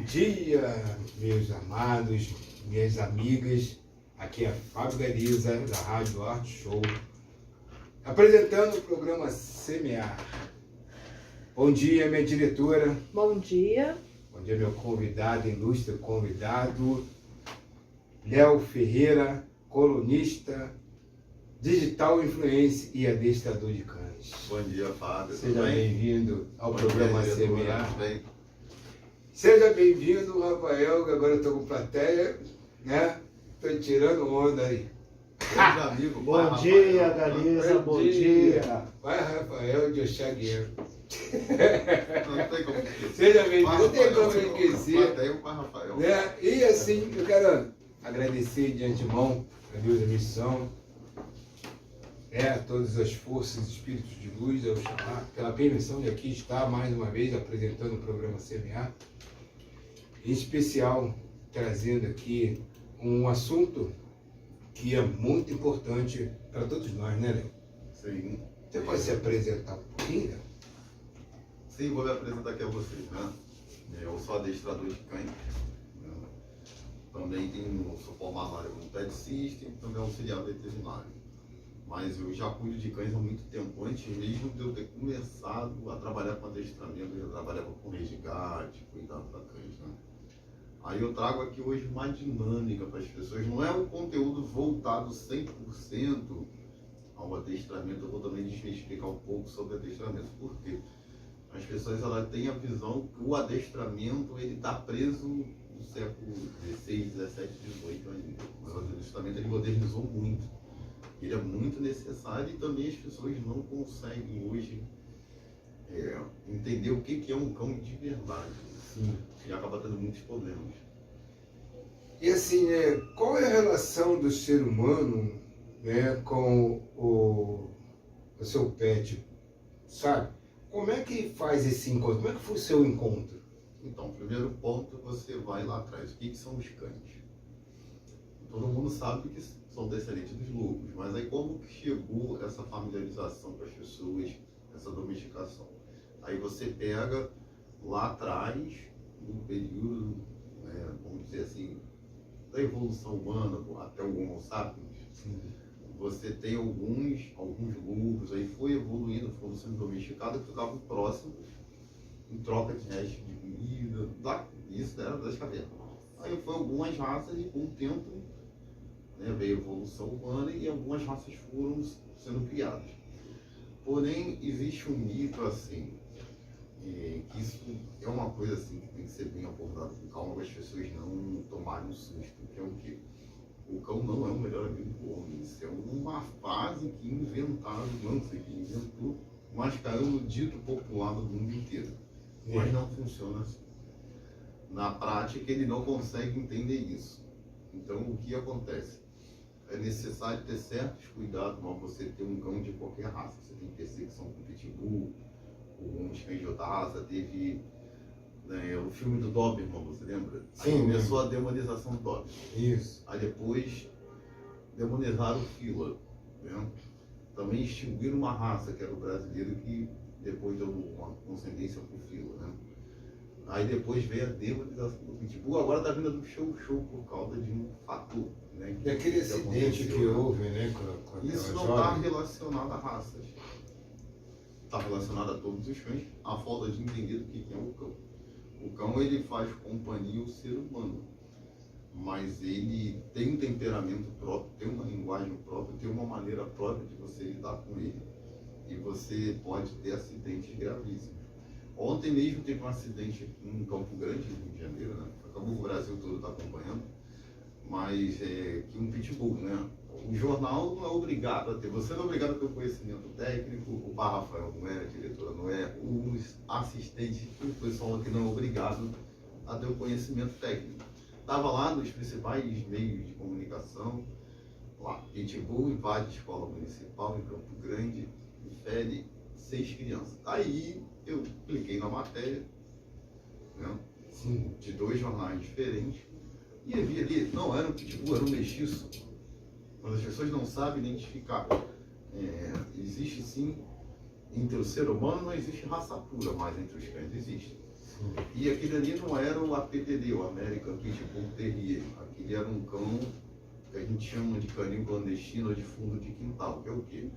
dia, meus amados, minhas amigas. Aqui é Fábio Gariza, da Rádio Arte Show, apresentando o programa Semear. Bom dia, minha diretora. Bom dia. Bom dia, meu convidado, ilustre convidado, Léo Ferreira, colunista, digital influencer e adestrador de cães. Bom dia, Fábio. Seja bem-vindo ao programa Semear. Bem. Seja bem-vindo, Rafael, que agora eu estou com plateia, né? Estou tirando onda aí. Amigo, Bom dia, Gariza, bom dia. Vai, Rafael de Oxagueiro. Não tem como esquecer. Seja bem-vindo, não tem como esquecer. Plateia para Rafael. Né? E assim, eu quero agradecer de antemão a Deus da missão, a todas as forças e espíritos de luz, ao chamar, pela permissão de aqui estar mais uma vez apresentando o programa Semear, em especial trazendo aqui um assunto que é muito importante para todos nós, né, Léo? Sim. Você pode se apresentar um pouquinho, Léo? Sim, vou me apresentar aqui a vocês, né? Eu sou adestrador de cães. Né? Também sou formado na área como pet system, também auxiliar veterinário. Mas eu já cuido de cães há muito tempo. Antes mesmo de eu ter começado a trabalhar com adestramento, eu já trabalhava com resgate, cuidado para cães, né? Aí eu trago aqui hoje uma dinâmica para as pessoas. Não é um conteúdo voltado 100% ao adestramento. Eu vou também explicar um pouco sobre adestramento. Por quê? As pessoas elas têm a visão que o adestramento está preso no século XVI, XVII, XVIII ainda. Mas o adestramento ele modernizou muito. Ele é muito necessário e também as pessoas não conseguem hoje entender o que é um cão de verdade. Sim. E acaba tendo muitos problemas. E assim, qual é a relação do ser humano, né, com o seu pet, sabe? Como é que faz esse encontro? Como é que foi o seu encontro? Então, primeiro ponto, você vai lá atrás. O que são os cães? Todo mundo sabe que são descendentes dos lobos, mas aí como que chegou essa familiarização com as pessoas, essa domesticação? Aí você pega lá atrás, no período, vamos dizer assim, da evolução humana até o Homo sapiens, você tem alguns lobos, aí foi evoluindo, foram sendo domesticados, que ficavam próximos, em troca de restos de comida, isso era das cavernas. Aí foi algumas raças e com o tempo veio a evolução humana e algumas raças foram sendo criadas. Porém, existe um mito assim, que isso é uma coisa assim que tem que ser bem abordado com calma para as pessoas não tomarem um susto, que é o quê? O cão não é o melhor amigo do homem. Isso é uma fase que inventaram, não sei quem inventou, mas caiu no dito popular do mundo inteiro. Mas não funciona assim. Na prática, ele não consegue entender isso. Então, o que acontece? É necessário ter certos cuidados para você ter um cão de qualquer raça. Você tem perseguição com pitbull, alguns cães de outra raça. Teve o filme do Doberman, você lembra? Sim, aí começou a demonização do Doberman. Isso. Aí depois demonizaram o Fila. Né? Também extinguiram uma raça, que era o brasileiro, que depois deu uma concedência para o Fila. Né? Aí depois veio a demonização do Pitbull, agora está vindo do show por causa de um fator. Né, E aquele acidente que houve, né? Com isso não está relacionado a raças. Está relacionado a todos os cães, a falta de entender do que é o cão. O cão ele faz companhia ao ser humano, mas ele tem um temperamento próprio, tem uma linguagem própria, tem uma maneira própria de você lidar com ele. E você pode ter acidentes gravíssimos. Ontem mesmo teve um acidente em Campo Grande, no Rio de Janeiro, né? Acabou o Brasil todo está acompanhando, mas que um pitbull, né? O jornal não é obrigado a ter, você não é obrigado a ter o conhecimento técnico, o Rafael não é, a diretora não é, os assistentes, o pessoal aqui não é obrigado a ter o conhecimento técnico. Estava lá nos principais meios de comunicação, lá, pitbull invade escola municipal em Campo Grande e fere 6 crianças. Aí eu cliquei na matéria, né, de 2 jornais diferentes, e eu vi ali, não era um pitbull, era um mestiço. Mas as pessoas não sabem identificar. Existe sim, entre o ser humano não existe raça pura, mas entre os cães existe. E aquele ali não era o APTD, o American Pitbull Terrier. Aquele era um cão que a gente chama de caninho clandestino ou de fundo de quintal, que é o quê?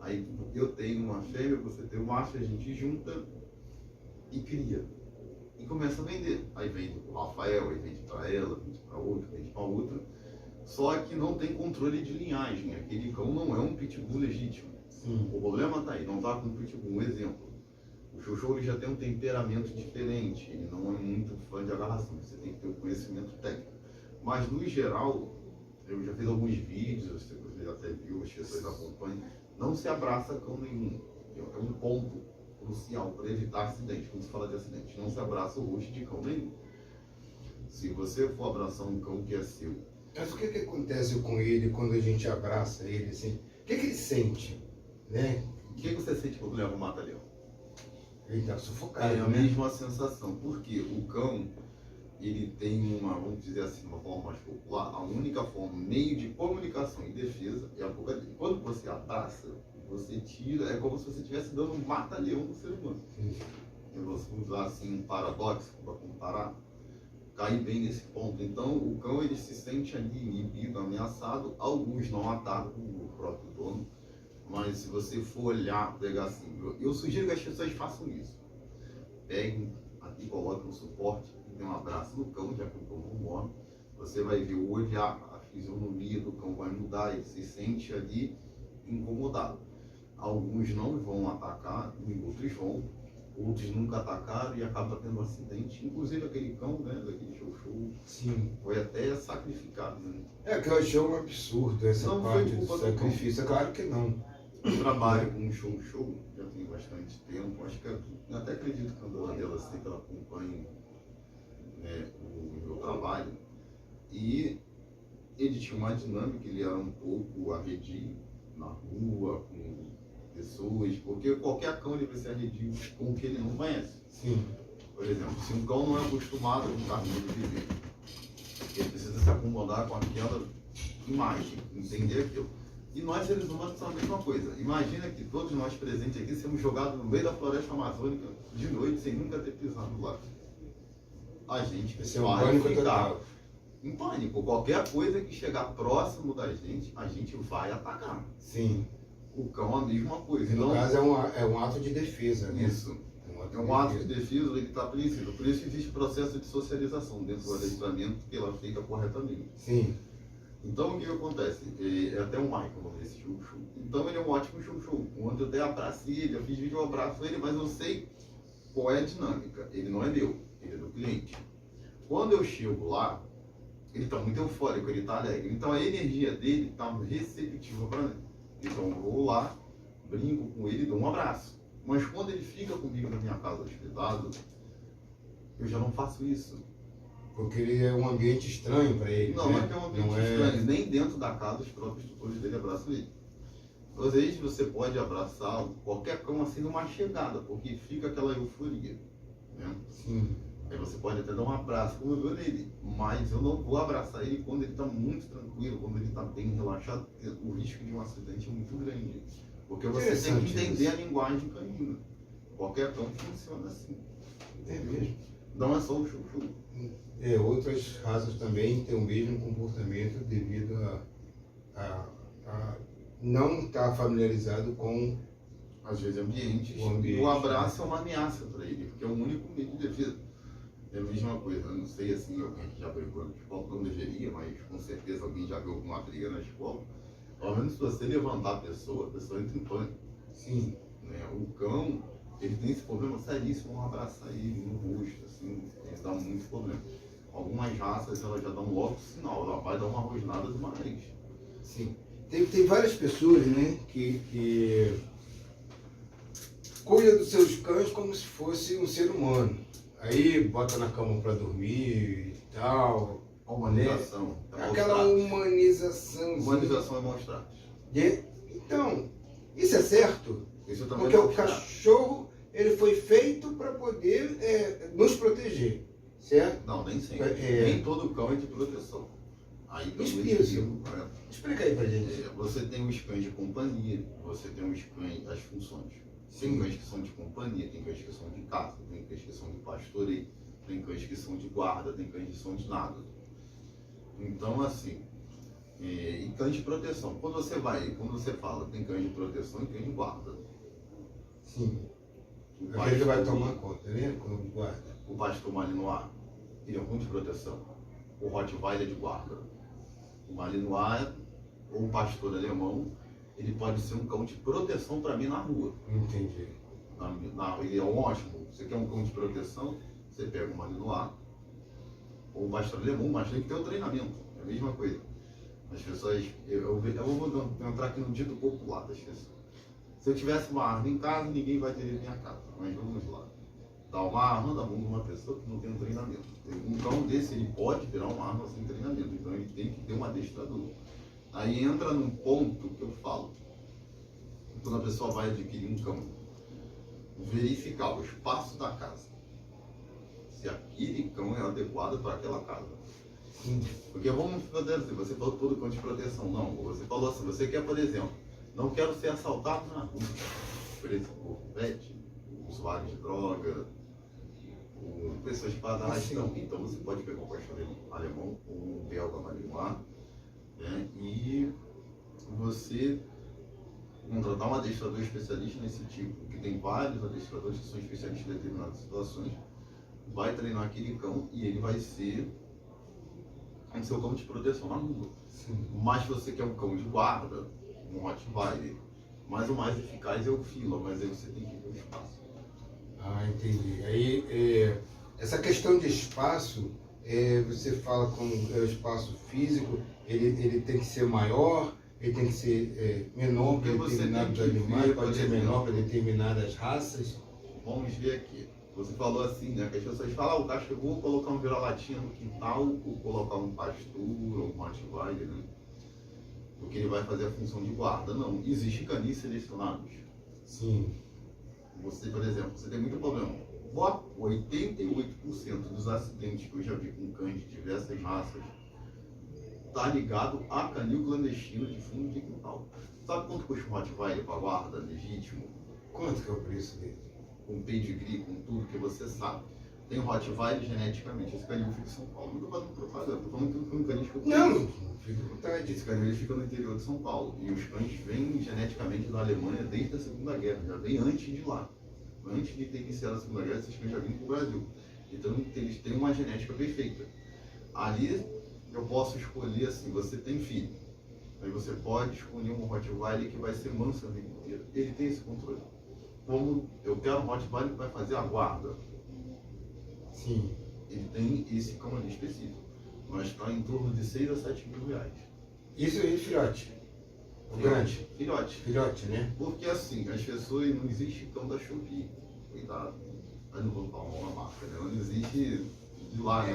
Aí eu tenho uma fêmea, você tem um macho, a gente junta e cria. E começa a vender. Aí vende pro Rafael, aí vende para ela, vende para outra, vende para outra. Só que não tem controle de linhagem. Aquele cão não é um pitbull legítimo. O problema tá aí, não tá com um pitbull. Um exemplo. O Xoxô ele já tem um temperamento diferente. Ele não é muito fã de agarração. Você tem que ter o conhecimento técnico. Mas no geral, eu já fiz alguns vídeos, você já até viu, as pessoas acompanham. Não se abraça cão nenhum. É um ponto crucial para evitar acidente. Quando se fala de acidente, não se abraça o rosto de cão nenhum. Se você for abraçar um cão que é seu. Mas o que acontece com ele quando a gente abraça ele assim? O que ele sente? Né? O que você sente quando leva um mata-leão? Ele está sufocado. É a né? mesma sensação. Porque o cão, ele tem uma, vamos dizer assim, uma forma mais popular, a única forma, meio de comunicação e defesa é a boca dele. Quando você abraça, você tira, é como se você estivesse dando um mata-leão no ser humano. Eu vou usar assim um paradoxo para comparar, cair bem nesse ponto. Então o cão ele se sente ali inibido, ameaçado. Alguns não atacam o próprio dono, mas se você for olhar, pegar assim, eu sugiro que as pessoas façam isso. Peguem aqui, coloquem um suporte, dê um abraço no cão, já que o cão não morre. Você vai ver o olhar, a fisionomia do cão vai mudar, ele se sente ali incomodado. Alguns não vão atacar, e outros vão. Outros nunca atacaram e acaba tendo um acidente. Inclusive aquele cão, né, daquele Xoxô, Sim. foi até sacrificado, né? É que eu achei um absurdo essa Não foi parte do culpa do sacrifício. É claro que não. Eu trabalho com um Xoxô, já tem bastante tempo. Acho que eu até acredito que a dona dela assim, que ela acompanha, né, o meu trabalho. E ele tinha uma dinâmica, ele era um pouco arredio na rua, com pessoas, porque qualquer cão ele vai ser arredio com o que ele não conhece. Sim. Por exemplo, se um cão não é acostumado com carne de viver, ele precisa se acomodar com aquela imagem, entender aquilo. E nós seres humanos somos a mesma coisa. Imagina que todos nós presentes aqui sermos jogados no meio da floresta amazônica de noite sem nunca ter pisado lá. A gente Esse é um vai pânico ficar total. em pânico. Qualquer coisa que chegar próximo da gente, a gente vai atacar. Sim. O cão é a mesma coisa. E no caso é um ato de defesa, né? Isso. É um ato de defesa, ele está preciso. Por isso existe processo de socialização dentro do adestramento que ela fica corretamente. Sim. Então o que acontece? É até o Michael, o nome desse Xoxô. Então ele é um ótimo Xoxô. Ontem eu até abracei ele, eu fiz vídeo, eu abraço ele, mas eu sei qual é a dinâmica. Ele não é meu, ele é do cliente. Quando eu chego lá, ele está muito eufórico, ele está alegre. Então a energia dele está receptiva para mim. Então eu vou lá, brinco com ele e dou um abraço. Mas quando ele fica comigo na minha casa hospedado, eu já não faço isso. Porque ele é um ambiente estranho para ele. Não né? é que é um ambiente Não é- estranho, nem dentro da casa os próprios tutores dele abraçam ele. Às vezes você pode abraçar qualquer cão assim numa chegada, porque fica aquela euforia. Né? Sim. Aí você pode até dar um abraço, como eu dou nele, mas eu não vou abraçar ele quando ele está muito tranquilo, quando ele está bem relaxado, porque o risco de um acidente é muito grande. Porque você tem que Interessante entender isso. a linguagem canina. Qualquer cão funciona assim. É mesmo. Não é só o Xoxô. Outras raças também têm o mesmo comportamento devido a não estar familiarizado com Às vezes ambientes, O ambiente, o abraço é uma ameaça para ele, porque é o único meio de defesa. É a mesma coisa, eu não sei assim, alguém que já brigou na escola, não deveria, mas com certeza alguém já viu alguma briga na escola. Pelo menos se você levantar a pessoa entra em pânico. sim. Né? O cão, ele tem esse problema seríssimo, vão abraçar ele no rosto, assim, ele dá muitos problemas. Algumas raças, elas já dão logo sinal, ela vai dar uma rosnada de uma vez. Sim. Tem várias pessoas, né, que cuidam dos seus cães como se fosse um ser humano. Aí bota na cama para dormir e tal. A humanização. Aquela humanização. Humanização é mostrar. Então, isso é certo? Isso também Porque é o mostrar. cachorro, ele foi feito para poder nos proteger, certo? Não, nem sempre. É. Nem todo cão é de proteção. Aí tem Isso. o equilíbrio, Explica aí pra gente. Você tem os cães de companhia, você tem os cães, as funções. Tem cães que são de companhia, tem cães que são de caça, tem cães que são de pastoreio, tem cães que são de guarda, tem cães que são de nada. Então, assim, e cães de proteção. Quando você fala, tem cães de proteção e cães de guarda. Sim. O Aquele que vai pastor- tomar conta, né? Quando guarda. O pastor Malinois, ele é um cão de proteção. O Rottweiler é de guarda. O Malinois, ou o pastor alemão, ele pode ser um cão de proteção para mim na rua. Entendi. Ele é um ótimo. Você quer um cão de proteção, você pega um Malinois ou um pastor alemão, mas tem que ter o treinamento. É a mesma coisa. As pessoas. Eu vou entrar aqui no dito popular das pessoas. Se eu tivesse uma arma em casa, ninguém vai ter em minha casa. Mas vamos lá. Dar uma arma da mão de uma pessoa que não tem um treinamento. Um cão desse, ele pode virar uma arma sem treinamento. Então ele tem que ter um adestrador. Aí entra num ponto que eu falo. Quando a pessoa vai adquirir um cão, verificar o espaço da casa. Se aquele cão é adequado para aquela casa. Sim. Porque vamos fazer assim, você falou todo cão de proteção. Não, você falou assim, você quer, por exemplo, não quero ser assaltado na rua. Preso por pet, usuário de droga, ou pessoas que fazem arrastão. Então você pode pegar um pastor alemão ou um belga malinois, né? E você contratar um adestrador especialista nesse tipo, que tem vários adestradores que são especialistas em determinadas situações, vai treinar aquele cão e ele vai ser o seu cão de proteção na rua. Sim. Mas se você quer um cão de guarda, um Rottweiler, mas o mais eficaz é o fila, mas aí você tem que ver o espaço. Ah, entendi. Aí, essa questão de espaço, você fala com o espaço físico, ele tem que ser maior, ele tem que ser menor para Porque você determinados tem que animais, ver, pode por ser menor para exemplo, determinadas raças. Vamos ver aqui. Você falou assim, né? Que as pessoas falam, o cara chegou a colocar um vira-latinha no quintal, ou colocar um pastor, ou um Rottweiler, né? Porque ele vai fazer a função de guarda. Não, existe canis selecionados. Sim. Você, por exemplo, você tem muito problema. 88% dos acidentes que eu já vi com cães de diversas raças tá ligado a canil clandestino de fundo de quintal. Sabe quanto custa um Rottweiler para guarda legítimo? Quanto que é o preço dele? Com pedigree, com tudo que você sabe. Tem um Rottweiler geneticamente. Esse canil fica em São Paulo. Não estou fazendo propaganda, estou falando que foi um canil que eu Não, conheço. fica à vontade. Esse canil ele fica no interior de São Paulo. E os cães vêm geneticamente da Alemanha desde a Segunda Guerra. Já vem antes de lá. Antes de ter iniciado a Segunda Guerra, esses cães já vinham para o Brasil. Então eles têm uma genética perfeita. Ali eu posso escolher assim, você tem filho. Aí você pode escolher um Rottweiler que vai ser manso a vida inteira. Ele tem esse controle. Como eu quero um Rottweiler que vai fazer a guarda. Sim. Ele tem esse cão ali específico. Mas está em torno de 6 a 7 mil reais. Isso aí, filhote. O grande. Filhote. Filhote, né? Porque assim, as pessoas, não existe cão da Shopee. Cuidado. Eu não vou falar uma marca, né? Não existe de lá, né?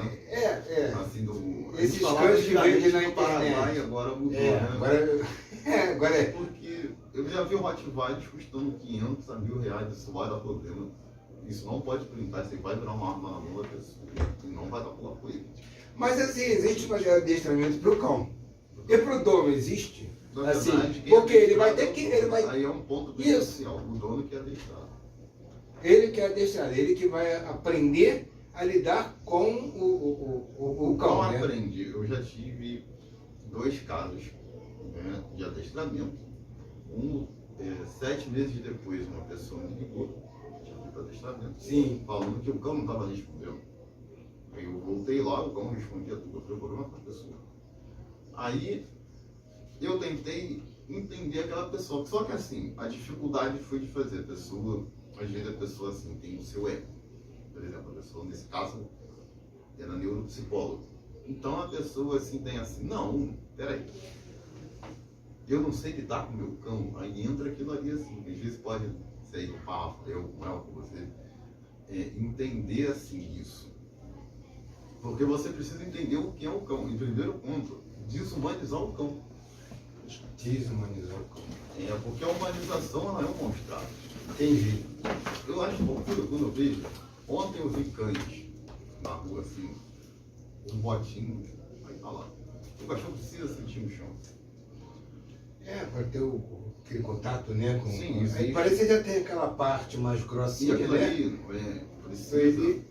Assim, a Esses gente falava cães que vendem na no Paraguai, internet. agora mudou, né? Agora é. Porque eu já vi Rottweiler custando 500 a 1.000 reais, isso vai dar problema. Isso não pode printar, isso vai virar uma arma na mão da pessoa e não vai dar bola com ele. Mas assim, existe um adestramento para o cão. E para o dono existe? Na Assim, verdade, quem porque ele vai adestrar ter que. Ele vai, Aí é um ponto Isso. essencial, o dono que adestrar. ele que é adestrado, ele que vai aprender a lidar com o cão, Não né? aprende. Eu já tive 2 casos, né, de adestramento. 7 meses depois, uma pessoa me ligou, tinha feito adestramento, Sim. falando que o cão não estava respondendo. Aí eu voltei lá, o cão respondia tudo. Eu falei, o problema com a pessoa. Aí eu tentei entender aquela pessoa. Só que assim, a dificuldade foi de fazer a pessoa, às vezes a pessoa assim, tem o seu ego. Por exemplo, a pessoa, nesse caso, era neuropsicólogo. Então a pessoa assim tem assim, não, peraí. Eu não sei lidar com o meu cão. Aí entra aquilo ali assim, às vezes pode ser o papo, eu com ela, com você, entender assim isso. Porque você precisa entender o que é o cão. Em primeiro ponto, desumanizar o cão. Desumanizar o cão. Porque a humanização ela é um monstrado. Entendi. Eu acho bom quando eu vejo. Ontem eu vi cães na rua assim, um botinho, aí tá lá. O cachorro precisa sentir no chão. para ter aquele contato, né? Sim, aí existe. parece que já tem aquela parte mais E grossinha, aquilo né? ali precisa.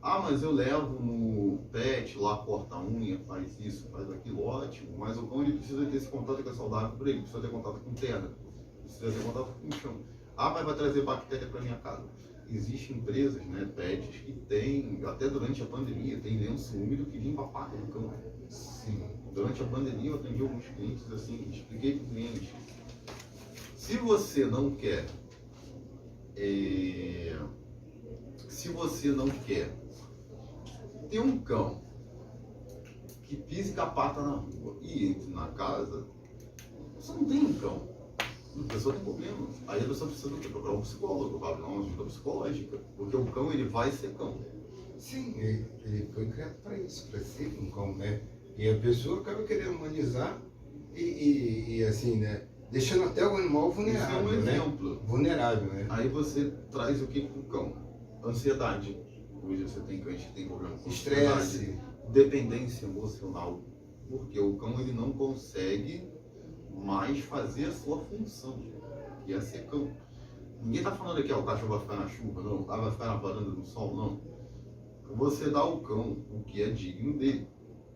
Ah, mas eu levo no pet, lá corta a unha, faz isso, faz aquilo, ótimo. Mas o cão ele precisa ter esse contato que é saudável para ele, precisa ter contato com terra, precisa ter contato com o chão. Ah, mas vai trazer bactéria para minha casa. Existem empresas, né, pets, que tem, até durante a pandemia, tem lenço úmido que limpa a pata do cão. Sim. Durante a pandemia eu atendi alguns clientes assim, expliquei para o cliente. Se você não quer, se você não quer ter um cão que pise com a pata na rua e entre na casa, você não tem um cão. A pessoa tem problema. Aí a pessoa precisa procurar um psicólogo, vai dar uma ajuda psicológica. Porque o cão, ele vai ser cão. Sim, ele foi criado para isso, para ser um cão, né? E a pessoa acaba querendo humanizar e assim, né? Deixando até o animal vulnerável, Isso é um né? exemplo. Vulnerável, né? Aí você traz o que pro cão? Ansiedade. Hoje você tem cães que tem problema com Estresse. ansiedade. Dependência emocional. Porque o cão, ele não consegue mais fazer a sua função, que é ser cão. Ninguém tá falando aqui, ó, o cachorro vai ficar na chuva, não. Vai ficar na varanda do sol, não. Você dá ao cão o que é digno dele.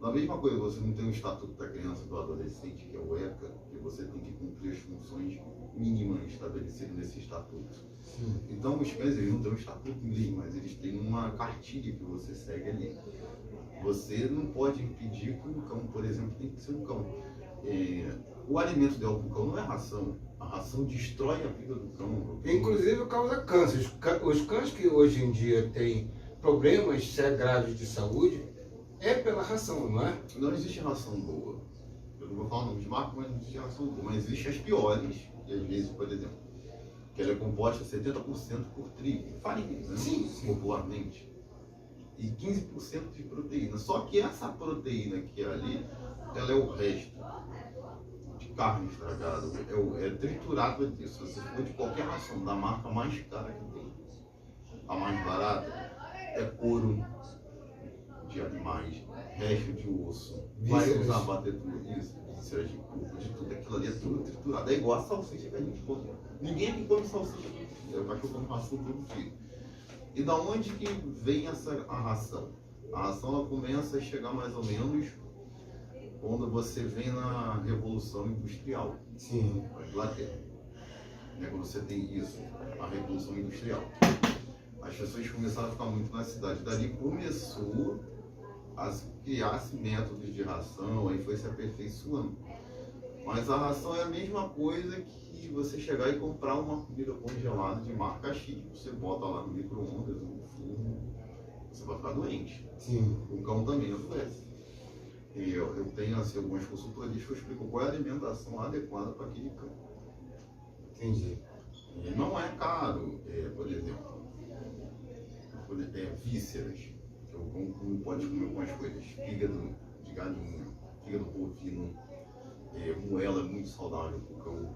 Da mesma coisa, você não tem o estatuto da criança e do adolescente, que é o ECA, que você tem que cumprir as funções mínimas estabelecidas nesse estatuto. Sim. Então, os cães, eles não têm um estatuto em lei, mas eles têm uma cartilha que você segue ali. Você não pode impedir que um cão, por exemplo, tem que ser um cão. O alimento ideal para o cão não é a ração. A ração destrói a vida do cão. Inclusive causa câncer. Os cães que hoje em dia têm problemas graves de saúde é pela ração, não é? Não existe ração boa. Eu não vou falar o nome de marca, mas não existe ração boa. Mas existem as piores, que às vezes, por exemplo, que ela é composta 70% por trigo, farinha, né? Sim, sim. Popularmente. E 15% de proteína. Só que essa proteína que é ali, ela é o resto de carne estragada, é triturado disso. Se for de qualquer ração, da marca mais cara que tem, a mais barata, é couro de animais, resto de osso, vai Vísceras. usar bater tudo isso, vísceras de porco, de tudo, aquilo ali é tudo triturado. É igual a salsicha que a gente come. Ninguém aqui come salsicha todo dia, o cachorro come ração todo dia. E da onde que vem a ração? A ração ela começa a chegar mais ou menos quando você vem na Revolução Industrial. Sim. Na Inglaterra. Quando você tem isso, a Revolução Industrial. As pessoas começaram a ficar muito na cidade. Dali começou a criar-se métodos de ração, aí foi se aperfeiçoando. Mas a ração é a mesma coisa que você chegar e comprar uma comida congelada de marca X, você bota lá no micro-ondas, no forno, você vai ficar doente. Sim. O cão também adoece. E eu tenho assim, algumas consultorias que eu explico qual é a alimentação adequada para aquele cão. Entendi. E não é caro, por exemplo, vísceras, que o cão não pode comer algumas coisas, fígado de galinha, fígado bovino, moela é muito saudável para o cão,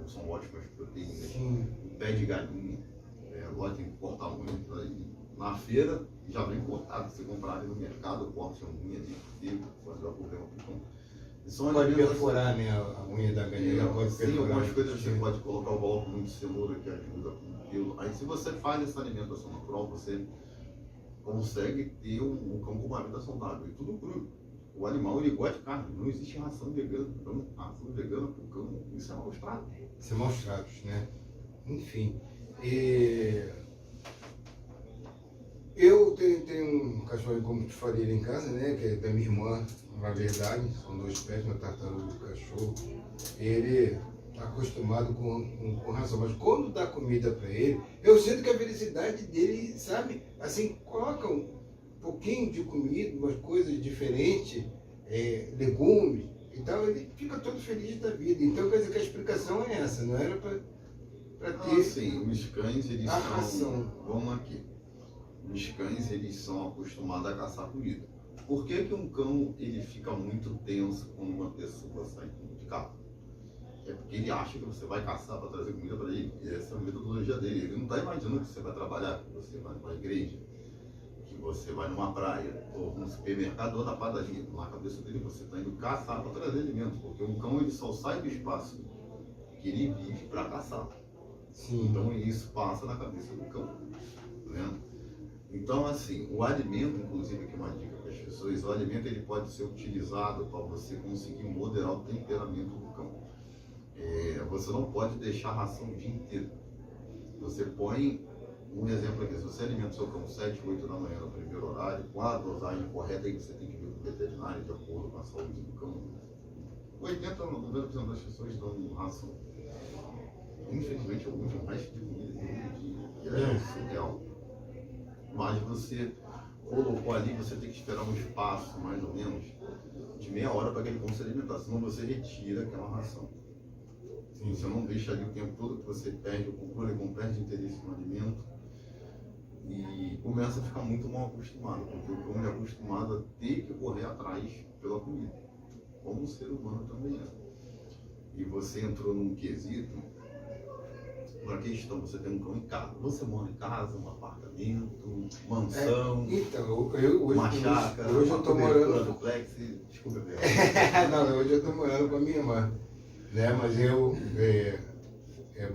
são ótimas proteínas. Sim. O pé de galinha, agora tem que cortar muito aí. Na feira já vem cortado, você comprar ali no mercado, corta a unha dele, pode dar problema para o cão. Pode perfurar, né, a unha da galinha, pode Sim, perfurar. algumas coisas você pode colocar o bloco muito de cenoura que ajuda com o pelo. Aí se você faz essa alimentação natural, você consegue ter um cão com uma vida saudável. E tudo cru. O animal ele gosta de carne, não existe ração vegana para o cão, ração vegana para o cão, isso é maus tratos. Isso é maus tratos, né? Enfim. Eu tenho um cachorro, como te falei, em casa, né? Que é da minha irmã, na verdade. São 2 pets, uma tartaruga e um cachorro. Ele está acostumado com ração. Mas quando dá comida para ele, eu sinto que a felicidade dele, sabe? Assim, coloca um pouquinho de comida, umas coisas diferentes, legumes e tal, ele fica todo feliz da vida. Então, quer dizer que a explicação é essa, não era para ter Sim, os cães, eles a ração. Vamos aqui. Os cães, eles são acostumados a caçar comida. Por que que um cão, ele fica muito tenso quando uma pessoa sai de carro? É porque ele acha que você vai caçar para trazer comida para ele. E essa é a metodologia dele. Ele não está imaginando que você vai trabalhar, que você vai para a igreja, que você vai numa praia, ou num supermercado ou na padaria, na cabeça dele você está indo caçar para trazer alimento, porque um cão ele só sai do espaço que ele vive para caçar. Sim. Então isso passa na cabeça do cão. Tá vendo? Então assim, o alimento, inclusive aqui uma dica para as pessoas, o alimento ele pode ser utilizado para você conseguir moderar o temperamento do cão. Você não pode deixar a ração o dia inteiro. Você põe um exemplo aqui, se você alimenta o seu cão 7, 8 da manhã no primeiro horário, com a dosagem correta, aí você tem que ver com o veterinário de acordo com a saúde do cão. 80 a 90% das pessoas dão ração. Infelizmente, alguns dão resto de comida todo dia. E é surreal. Mas você colocou ali, você tem que esperar um espaço, mais ou menos, de meia hora para aquele cão se alimentar, senão você retira aquela ração. Sim. Você não deixa ali o tempo todo que você perde o controle, perde interesse no alimento e começa a ficar muito mal acostumado, porque o cão é acostumado a ter que correr atrás pela comida, como o ser humano também é. E você entrou num quesito, uma questão, você tem um cão em casa, você mora em casa, um apartamento, mansão, então, hoje, uma chácara, hoje eu tô morando... duplex, desculpa, não, hoje eu tô morando com a minha irmã, né? Mas eu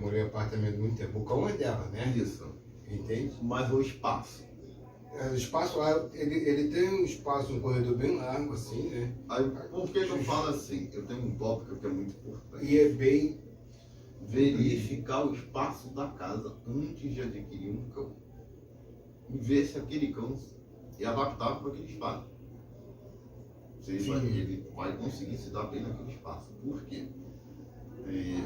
morei em apartamento muito tempo. O cão é dela, né? Isso. Entende? Mas o espaço. O espaço lá, ele tem um espaço, um corredor bem largo, assim, né? Aí, por que eu falo assim? Eu tenho um tópico que é muito importante. E é bem... Verificar o espaço da casa antes de adquirir um cão. E ver se aquele cão é adaptável para aquele espaço. Ele vai conseguir se dar bem naquele espaço. Por quê?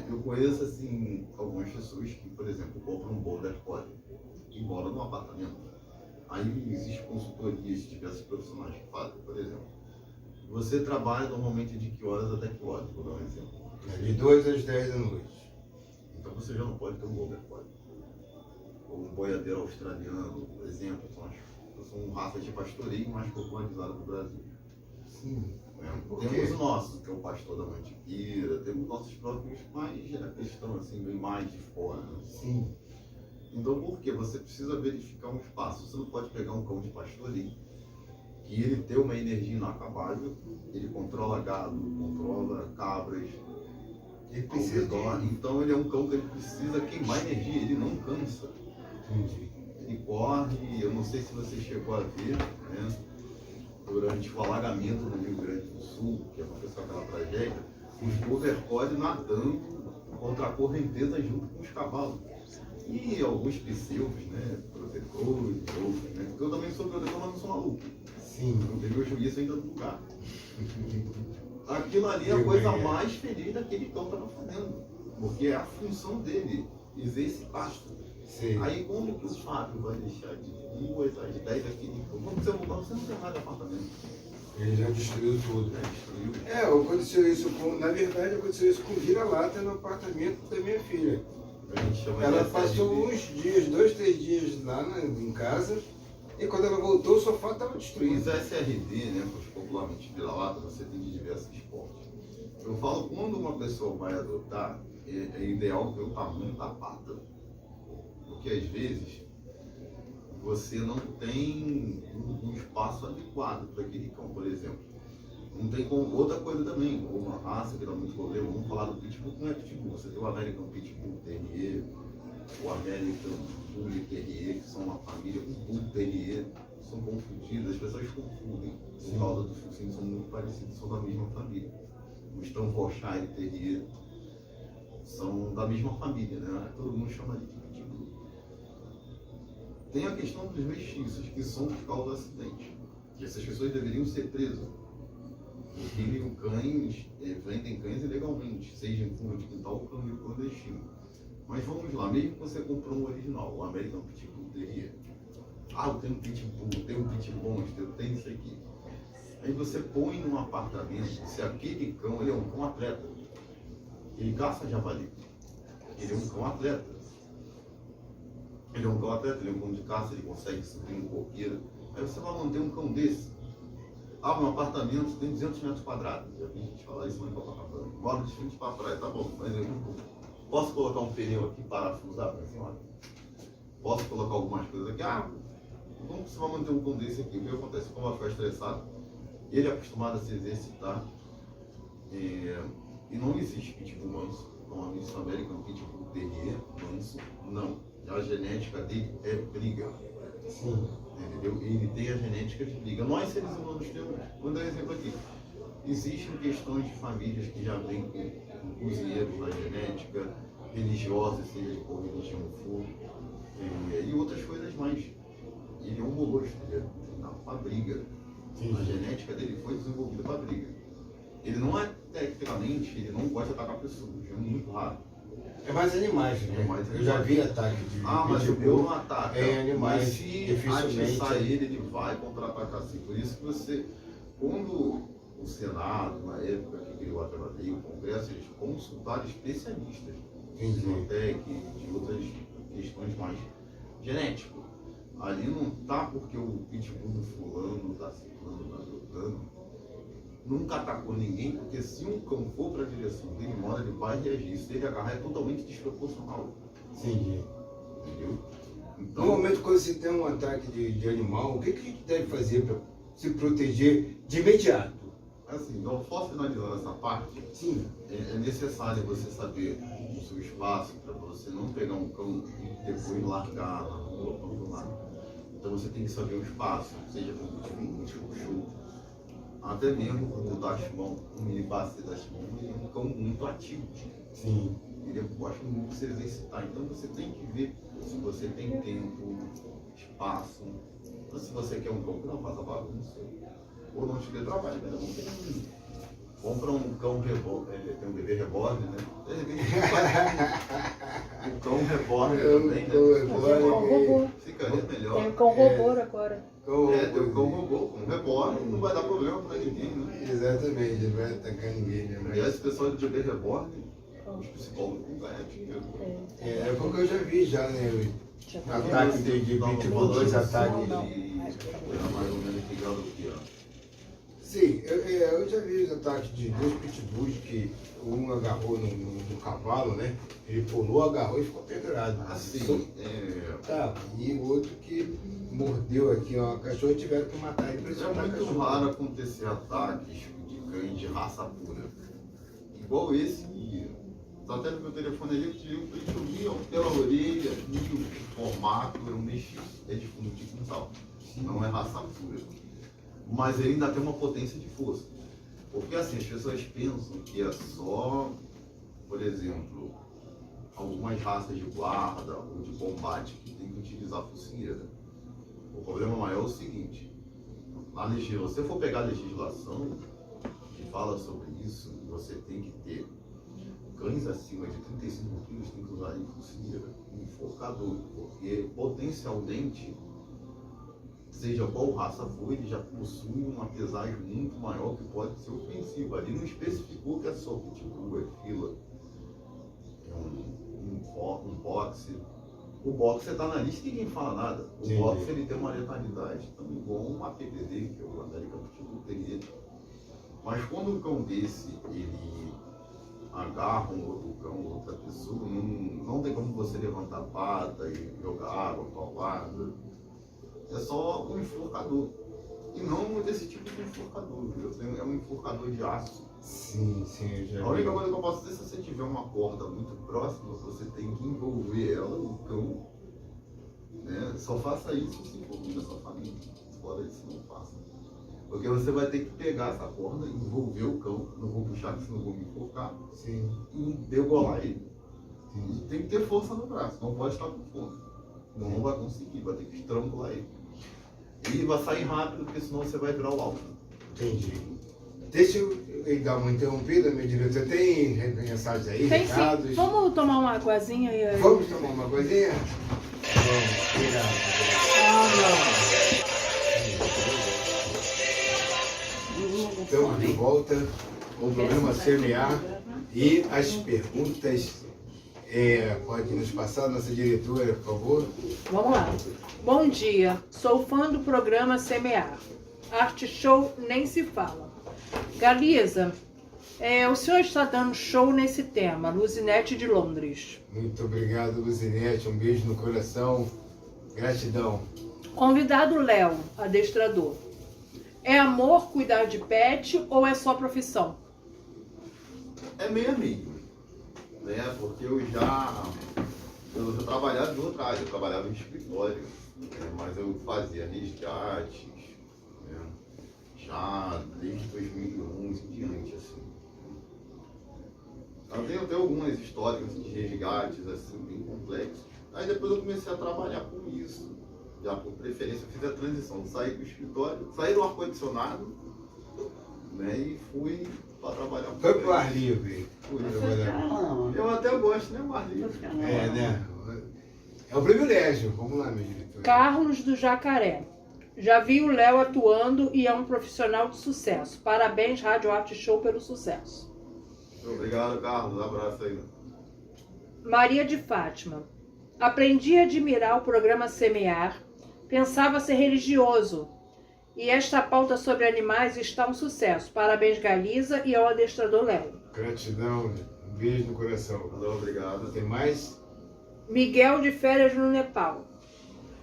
Eu conheço assim, algumas pessoas que, por exemplo, compram um border collie e moram num apartamento. Aí existem consultorias de diversos profissionais que fazem, por exemplo. Você trabalha normalmente de que horas até que horas? Vou dar um exemplo. De 2 às 10 da noite. Então você já não pode ter um border collie. Ou um boiadeiro australiano, por exemplo, são raças de pastoreio mais popularizadas no Brasil. Sim. Temos o nosso, que é o pastor da Mantiqueira, temos nossos próprios, mas a questão assim vem mais de fora. Né? Sim. Então por quê? Você precisa verificar um espaço. Você não pode pegar um cão de pastoreio, que ele tem uma energia inacabável, ele controla gado, controla cabras, Ele precisa então ele é um cão que ele precisa queimar energia, ele não cansa. Entendi. Ele corre, eu não sei se você chegou a ver, né? Durante o alagamento no Rio Grande do Sul, que aconteceu aquela tragédia, os border collie nadando contra a correnteza junto com os cavalos. E alguns pseudos, né, protetores, outros, né, porque eu também sou protetor, mas não sou maluco. Sim. Não peguei o juízo ainda do lugar. Aquilo ali é a coisa mais feliz daquele cão estava fazendo, porque é a função dele, exerce pasto. Sim. Aí como que o Fábio vai deixar de 2 às 10 aquele cão? Quando você voltar, você não tem mais apartamento. Ele já destruiu tudo. Destruiu. Aconteceu isso na verdade aconteceu isso com vira-lata no apartamento da minha filha. A gente chama Ela de passou SRD. uns dias, 2, 3 dias lá em casa, e quando ela voltou o sofá estava Os destruído. SRD, né, os popularmente vira-lata, você tem de diversos esportes. Eu falo, quando uma pessoa vai adotar, é ideal ver o tamanho da pata. Porque às vezes você não tem um espaço adequado para aquele cão, por exemplo. Não tem como. Outra coisa também, uma raça que dá muito problema, vamos falar do Pitbull, não é Pitbull. Você tem o American Pitbull Terrier, o American Bully Terrier, que são uma família, o Bull Terrier, são confundidos, as pessoas confundem, por causa dos focinhos são muito parecidos, são da mesma família. O Staffordshire Terrier são da mesma família, né? Todo mundo chama de Pitbull. Tem a questão dos mestiços, que são por causa do acidente. Que essas pessoas deveriam ser presas. Porque cães, vendem cães ilegalmente, seja em fundo de quintal ou cão clandestino. Mas vamos lá, mesmo que você comprou um original, o American Pitbull Terrier. Eu tenho um Pitbull, eu tenho um Pit Monster, eu tenho isso aqui. Aí você põe num apartamento, se aquele cão, ele é um cão atleta. Ele caça javali. Ele é um cão atleta. Ele é um cão atleta, ele é um cão de caça, ele consegue subir no coqueiro. Aí você vai manter um cão desse. Meu apartamento tem 200 metros quadrados. Já vi gente falar isso lá em Copacabana. Moro de frente para a praia, tá bom, mas eu posso colocar um pneu aqui parafusar para a senhora? Posso colocar algumas coisas aqui? como você vai manter um cão desse aqui? O que acontece? Como vai ficar estressado, ele é acostumado a se exercitar, e não existe pitbull manso. Não existe no American Pitbull Terrier manso, não. A genética dele é briga. Sim. Entendeu? Ele tem a genética de briga. Nós, seres humanos, temos. Vou dar um exemplo aqui. Existem questões de famílias que já vêm com cozinheiros na genética, religiosas, seja de qual religião for, e outras coisas mais. Ele é um monstro, ele é uma briga. Sim. A genética dele foi desenvolvida para briga. Ele não é, tecnicamente, ele não gosta de atacar pessoas, é muito raro. É mais animais, né? É mais Eu já vi ataque de mas o meu não ataca. em animais, Mas se dificilmente. atiçar ele vai contra-atacar assim. Por isso que você, quando o Senado, na época que criou aquela lei, o Congresso, eles consultaram especialistas de Sinotec, de outras questões mais genéticas. Ali não tá porque o pitbull do fulano tá ciclano, tá adotando. Nunca atacou ninguém, porque se um cão for para a direção dele, uma hora ele vai reagir. Se ele agarrar, é totalmente desproporcional. Entendi. Entendeu? No momento quando você tem um ataque de animal, o que a gente deve fazer para se proteger de imediato? Assim, eu posso finalizar essa parte. Sim. É necessário você saber o seu espaço para você não pegar um cão e depois largar na rua, abandonado. Então você tem que saber o espaço, seja com um show. Até mesmo o Dachshund, o mini Basset Dachshund, ele é um cão muito ativo. Sim. Ele gosta muito de se exercitar. Então você tem que ver se você tem tempo, espaço. Ou se você quer um cão que não faça bagunça, ou não te dê trabalho, né? Não tem nenhum. Compra um cão reborn, tem um bebê reborn, né? O cão reborn também, né? Ficaria melhor. Tem o cão robô agora. Tem o cão robô, com reborn, não vai dar problema pra ninguém, né? Exatamente, não vai atacar ninguém, né? E esse pessoal de bebê reborn, os psicólogos não ganham dinheiro. É porque eu já vi já, né? Já tá Ataque vendo? de pitbull, dois ataques. Não. Era mais ou menos ligado ao que, ó. Sim, eu já vi os ataques de dois pitbulls que um agarrou no cavalo, né? Ele pulou, agarrou e ficou pendurado. Assim, Tá, e o outro que mordeu aqui, ó, a cachorra tiveram que matar ele pra é soltar a muito cachorra. raro acontecer ataques de cães de raça pura. Igual esse que tá até no meu telefone ali, eu vi pela orelha, vi o formato, é um mexiço, é de fundo de quintal. Não é raça pura. Mas ele ainda tem uma potência de força. Porque assim, as pessoas pensam que é só, por exemplo, algumas raças de guarda ou de combate que tem que utilizar focinheira. O problema maior é o seguinte, se você for pegar a legislação que fala sobre isso, você tem que ter cães acima de 35 quilos tem que usar focinheira, um enforcador, porque potencialmente, seja qual raça for, ele já possui uma pesagem muito maior que pode ser ofensiva. Ali não especificou que é só pitbull, é fila, é um boxe. O boxe está na lista e ninguém fala nada. O Sim. boxe ele tem uma letalidade também igual um APPD, que é o American Pitbull Terrier. Mas quando um cão desse, ele agarra um outro cão, outra pessoa, não tem como você levantar a pata e jogar água, paulada. É só um enforcador. E não desse tipo de enforcador, viu? É um enforcador de aço. Sim, eu já vi. A única coisa que eu posso dizer, se você tiver uma corda muito próxima, você tem que envolver ela, o cão. Né? Só faça isso se for da sua família. Fora isso, não faça. Porque você vai ter que pegar essa corda, envolver o cão, não vou puxar, que senão eu vou me enforcar, Sim. e degolar ele. Sim. E tem que ter força no braço, não pode estar com força. Não vai conseguir, vai ter que estrangular ele. E vai sair rápido, porque senão você vai virar o alvo. Entendi. Deixa eu dar uma interrompida, meu diretor. Tem mensagens aí, Tem recados? sim. Vamos tomar uma aguazinha e aí. Vamos tomar uma coisinha? Vamos, Estamos de volta com o programa Semear e as perguntas. Pode nos passar, nossa diretora, por favor? Vamos lá. Bom dia, sou fã do programa Semear. Arte Show nem se fala. Galiza, o senhor está dando show nesse tema, Luzinete de Londres. Muito obrigado, Luzinete. Um beijo no coração. Gratidão. Convidado Léo, adestrador. É amor cuidar de pet ou é só profissão? É meio a meio, né? Porque eu já trabalhava em outra área, eu trabalhava em escritório, né? Mas eu fazia resgates, né? Já desde 2011 em diante, assim. Eu tenho algumas histórias assim, de resgates, assim, bem complexos. Aí depois eu comecei a trabalhar com isso. Já por preferência, eu fiz a transição, saí do escritório, saí do ar-condicionado, né, e fui para trabalhar com Foi pro ar livre. Fui Você trabalhar. não. Eu até gosto, né, o ar livre. É, né? É um privilégio. Vamos lá, meu diretor. Carlos do Jacaré. Já vi o Léo atuando e é um profissional de sucesso. Parabéns, Rádio Arte Show, pelo sucesso. Obrigado, Carlos. Abraço aí. Maria de Fátima. Aprendi a admirar o programa Semear. Pensava ser religioso. E esta pauta sobre animais está um sucesso. Parabéns, Galiza, e ao adestrador Léo. Gratidão. Um beijo no coração. Valeu, obrigado. Tem mais? Miguel de férias no Nepal.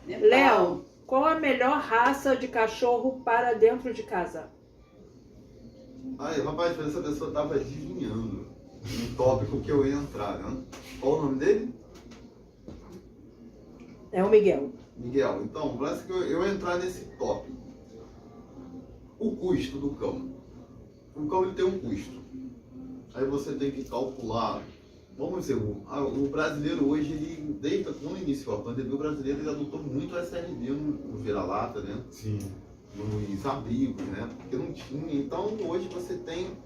Léo, qual a melhor raça de cachorro para dentro de casa? Ai, rapaz, essa pessoa estava adivinhando um tópico que eu ia entrar, né? Qual o nome dele? É o Miguel. Miguel. Então, parece que eu ia entrar nesse tópico. O custo do cão. O cão ele tem um custo. Aí você tem que calcular. Vamos dizer, o brasileiro hoje, ele, desde quando iniciou a pandemia, o brasileiro ele adotou muito a SRD no vira-lata, né? Sim. Nos abrigos, né? Porque não tinha. Então hoje você tem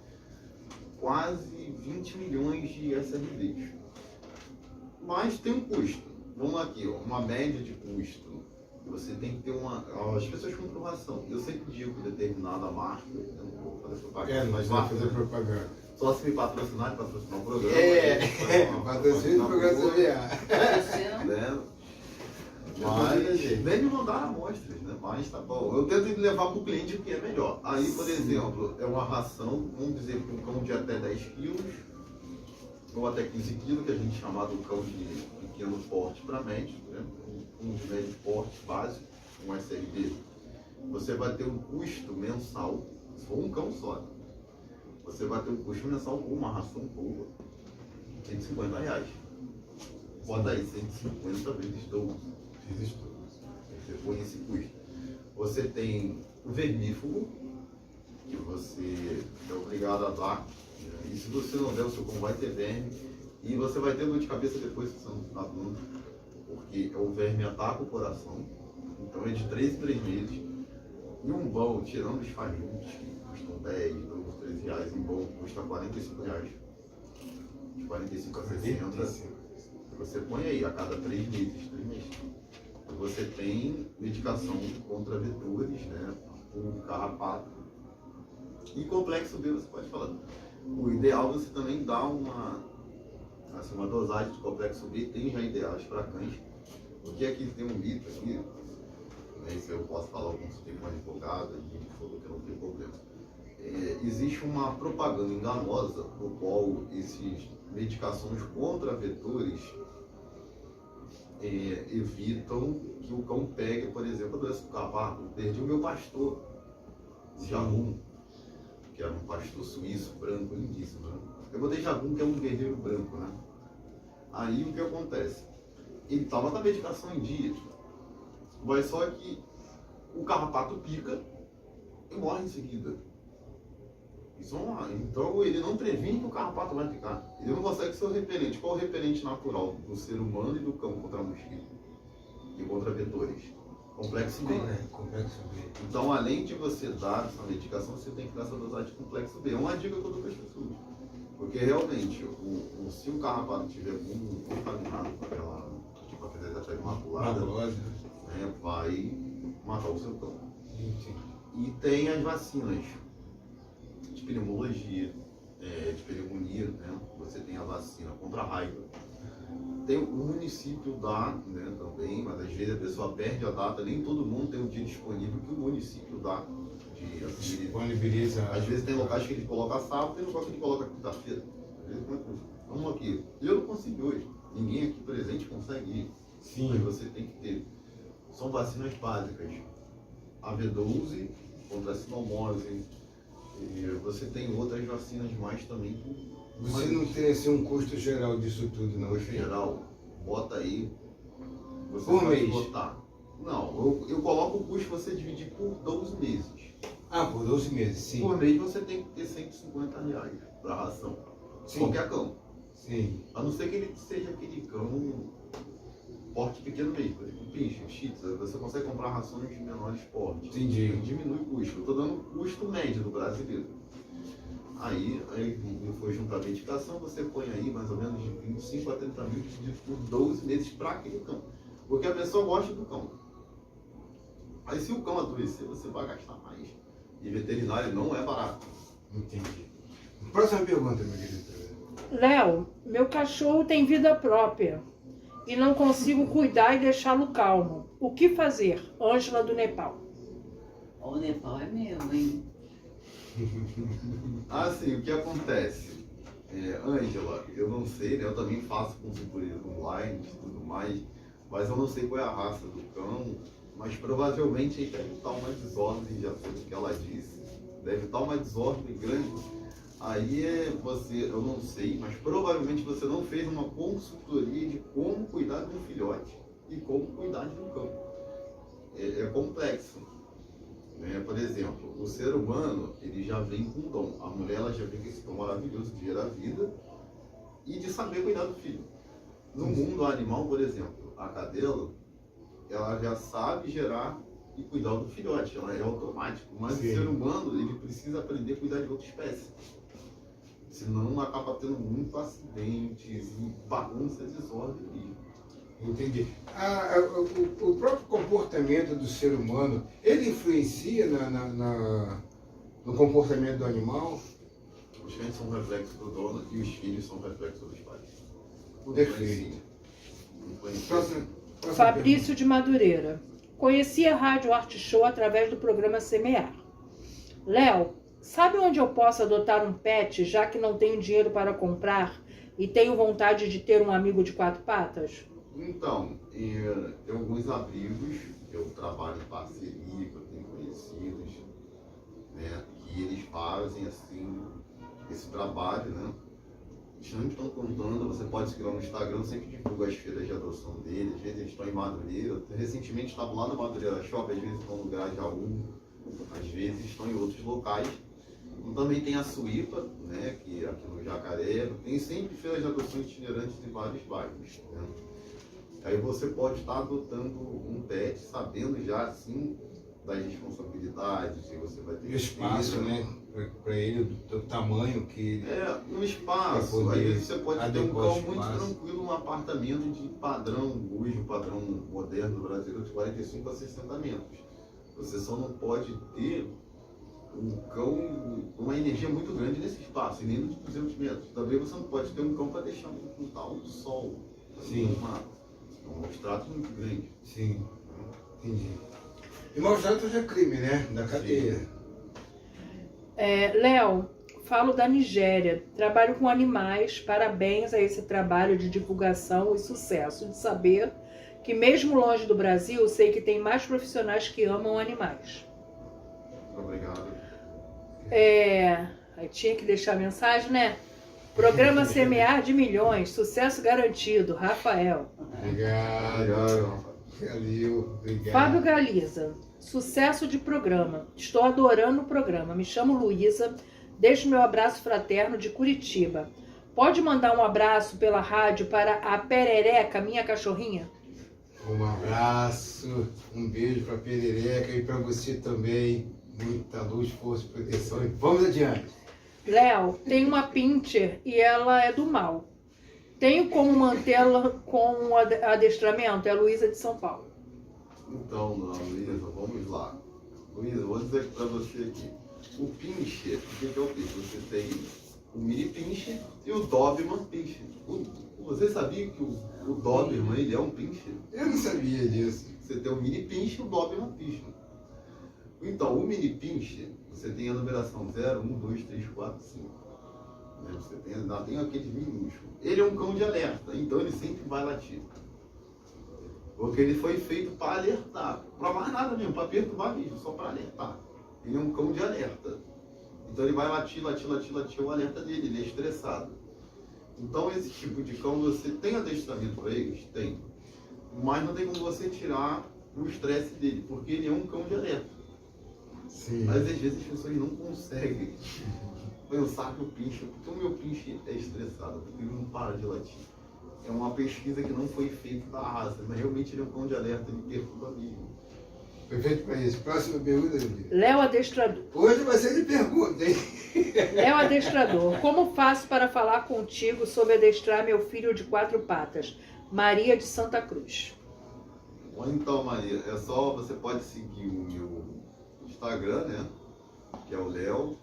quase 20 milhões de SRDs. Mas tem um custo. Vamos lá aqui, ó, uma média de custo. Você tem que ter uma. As pessoas compram ração. Eu sempre digo determinada marca, eu não vou fazer propaganda, Mas mas vai marca, fazer né? propaganda. Só se me patrocinar o programa. Patrocínio do programa CBA. Né? Mas Mas nem me mandaram amostras, né? Mas tá bom. Eu tento levar para o cliente o que é melhor. Aí, por exemplo, é uma ração, vamos dizer que um cão de até 10 quilos, ou até 15 quilos, que a gente chama do cão de pequeno porte para médio, né? Um de médio porte básico, um SRD. Você vai ter um custo mensal, se for um cão só, você vai ter um custo mensal com uma ração boa, R$150. Bota aí, 150 vezes 12. Você põe esse custo. Você tem o vermífugo, que você é obrigado a dar. E se você não der, o seu cão vai ter verme. E você vai ter dor de cabeça depois que você não está dando. Porque o verme ataca o coração. Então é de 3 em 3 meses. E um bom, tirando os farinhos, que custam 10, 12, 13 reais, um bom custa R$45. De 45 a 60. Você põe aí a cada 3 meses, 3 meses. Você tem medicação contra vetores, né? O carrapato. E complexo B, você pode falar. O ideal você também dá uma dosagem de complexo B, tem já ideais para cães. Porque aqui tem um mito aqui, né? Isso eu posso falar alguns tipos mais advogado, e ele falou que não tem problema. Existe uma propaganda enganosa no qual esses medicações contra vetores evitam que o cão pegue, por exemplo, a doença do carrapato. Perdi o meu pastor, Jagum, que era um pastor suíço, branco, lindíssimo. Né? Eu botei Jagum, que é um guerreiro branco, né? Aí o que acontece? Ele estava com a medicação em dia, mas só que o carrapato pica e morre em seguida. Então ele não previne que o carrapato vai picar. Ele não consegue ser o repelente. Qual é o repelente natural do ser humano e do cão contra mosquito? E contra vetores? Complexo B. Complexo B. Então, além de você dar essa medicação, você tem que dar essa dosagem de complexo B. É uma dica que eu dou para as pessoas. Porque realmente, se o carrapato estiver muito contaminado com aquela, tipo, apesar da pele maculada, né, vai matar o seu cão. Sim. E tem as vacinas de pneumologia, de pneumonia, né? Você tem a vacina contra a raiva. Tem o município dá, né, também, mas às vezes a pessoa perde a data, nem todo mundo tem um dia disponível que o município dá. Disponibiliza. Às vezes tem locais que ele coloca sábado, tem locais que ele coloca quinta-feira. Vamos aqui. Eu não consegui hoje. Ninguém aqui presente consegue ir. Sim. Mas você tem que ter são vacinas básicas. A V12 contra a sinomose. E você tem outras vacinas mais também. Você não tem assim um custo geral disso tudo, não? No geral, bota aí. Você Por pode mês? botar. Não, eu coloco o custo você dividir por 12 meses. Ah, por 12 meses, sim. Por mês você tem que ter R$150 para ração. Sim. Qualquer cão. Sim. A não ser que ele seja aquele cão porte pequeno mesmo, por exemplo, pincher, shih tzu, você consegue comprar rações de menores porte. Entendi. Diminui o custo. Eu estou dando o custo médio do brasileiro. Aí depois juntar a medicação, você põe aí mais ou menos de 25 a 30 mil por 12 meses para aquele cão. Porque a pessoa gosta do cão. Aí se o cão adoecer, você vai gastar mais. E veterinário não é barato. Entendi. Próxima pergunta, meu querido. Léo, meu cachorro tem vida própria e não consigo cuidar e deixá-lo calmo. O que fazer? Ângela do Nepal. O Nepal é meu, hein? Assim, o que acontece? Ângela, eu não sei, né? Eu também faço consultoria online e tudo mais, mas eu não sei qual é a raça do cão, mas provavelmente ele deve estar uma desordem, já foi o que ela disse, deve estar uma desordem grande. Aí eu não sei, mas provavelmente você não fez uma consultoria de como cuidar de um filhote e como cuidar de um cão. É complexo. Né? Por exemplo, o ser humano, ele já vem com um dom. A mulher, ela já vem com esse dom maravilhoso de gerar vida e de saber cuidar do filho. No mundo animal, por exemplo, a cadela, ela já sabe gerar e cuidar do filhote, ela é automático. Mas Sim. o ser humano, ele precisa aprender a cuidar de outra espécie. Senão acaba tendo muito acidentes e bagunça, desordem ali. Entendi. O próprio comportamento do ser humano, ele influencia no comportamento do animal? Os cães são reflexo do dono e os filhos são reflexo dos pais. Perfeito. Influencia. Próxima Fabrício de Madureira. Conheci a Rádio Arte Show através do programa Semear. Léo, sabe onde eu posso adotar um pet, já que não tenho dinheiro para comprar e tenho vontade de ter um amigo de 4 patas? Então, tem alguns abrigos que eu trabalho em parceria, que eu tenho conhecidos, né, que eles fazem assim, esse trabalho, né? Eles não estão contando, você pode seguir lá no Instagram, eu sempre divulgo as feiras de adoção deles, às vezes eles estão em Madureira, recentemente estavam lá no Madureira Shopping, às vezes estão no Grajaú, às vezes estão em outros locais. E também tem a Suípa, né, que aqui no Jacaré, tem sempre feiras de adoção itinerantes em vários bairros, né? Aí você pode estar adotando um pet, sabendo já assim das responsabilidades, e você vai ter o espaço, né? Para ele, do tamanho que ele... no espaço. Pra poder Às vezes você pode ter um adequar cão o muito espaço. tranquilo, um apartamento de padrão, hoje o padrão moderno brasileiro de 45 a 60 metros. Você só não pode ter um cão com uma energia muito grande nesse espaço, e nem nos 200 metros. Também você não pode ter um cão para deixar no quintal do sol. Sim. Um extrato muito grande. Sim, entendi. E maus tratos é crime, né? Da cadeia. Léo, falo da Nigéria. Trabalho com animais. Parabéns a esse trabalho de divulgação e sucesso de saber que mesmo longe do Brasil, sei que tem mais profissionais que amam animais. Obrigado. Aí tinha que deixar a mensagem, né? Programa Semear de Milhões, sucesso garantido, Rafael. Obrigado. Valeu, obrigado. Fábio Galiza, sucesso de programa. Estou adorando o programa. Me chamo Luísa, deixo meu abraço fraterno de Curitiba. Pode mandar um abraço pela rádio para a Perereca, minha cachorrinha? Um abraço, um beijo para a Perereca e para você também. Muita luz, força e proteção. E vamos adiante. Léo, tem uma pincher e ela é do mal. Tenho como mantê-la com adestramento? É a Luísa de São Paulo. Então, Luísa, vamos lá. Luísa, vou dizer para você aqui. O pincher, o que é o pincher? Você tem o mini pincher e o Doberman pincher. Você sabia que o Doberman, ele é um pincher? Eu não sabia disso. Você tem o mini pincher e o Doberman pincher. Então, o mini pincher, você tem a numeração 0, 1, 2, 3, 4, 5. Né? Você ainda tem aqueles minúsculos. Ele é um cão de alerta, então ele sempre vai latir. Porque ele foi feito para alertar. Para mais nada mesmo, para perturbar mesmo, só para alertar. Ele é um cão de alerta. Então ele vai latir o alerta dele, ele é estressado. Então esse tipo de cão, você tem adestramento para eles? Tem. Mas não tem como você tirar o estresse dele, porque ele é um cão de alerta. Sim. Mas às vezes as pessoas não conseguem pensar que o pinche, porque o meu pinche é estressado, porque ele não para de latir. É uma pesquisa que não foi feita da raça, mas realmente ele é um cão de alerta, ele perturba mesmo. Perfeito para isso. Próxima pergunta, Júlia. Léo Adestrador. Hoje vai ser de pergunta, hein? Léo Adestrador. Como faço para falar contigo sobre adestrar meu filho de 4 patas? Maria de Santa Cruz. Ou então, Maria, é só, você pode seguir o meu Instagram, né? Que é o Léo,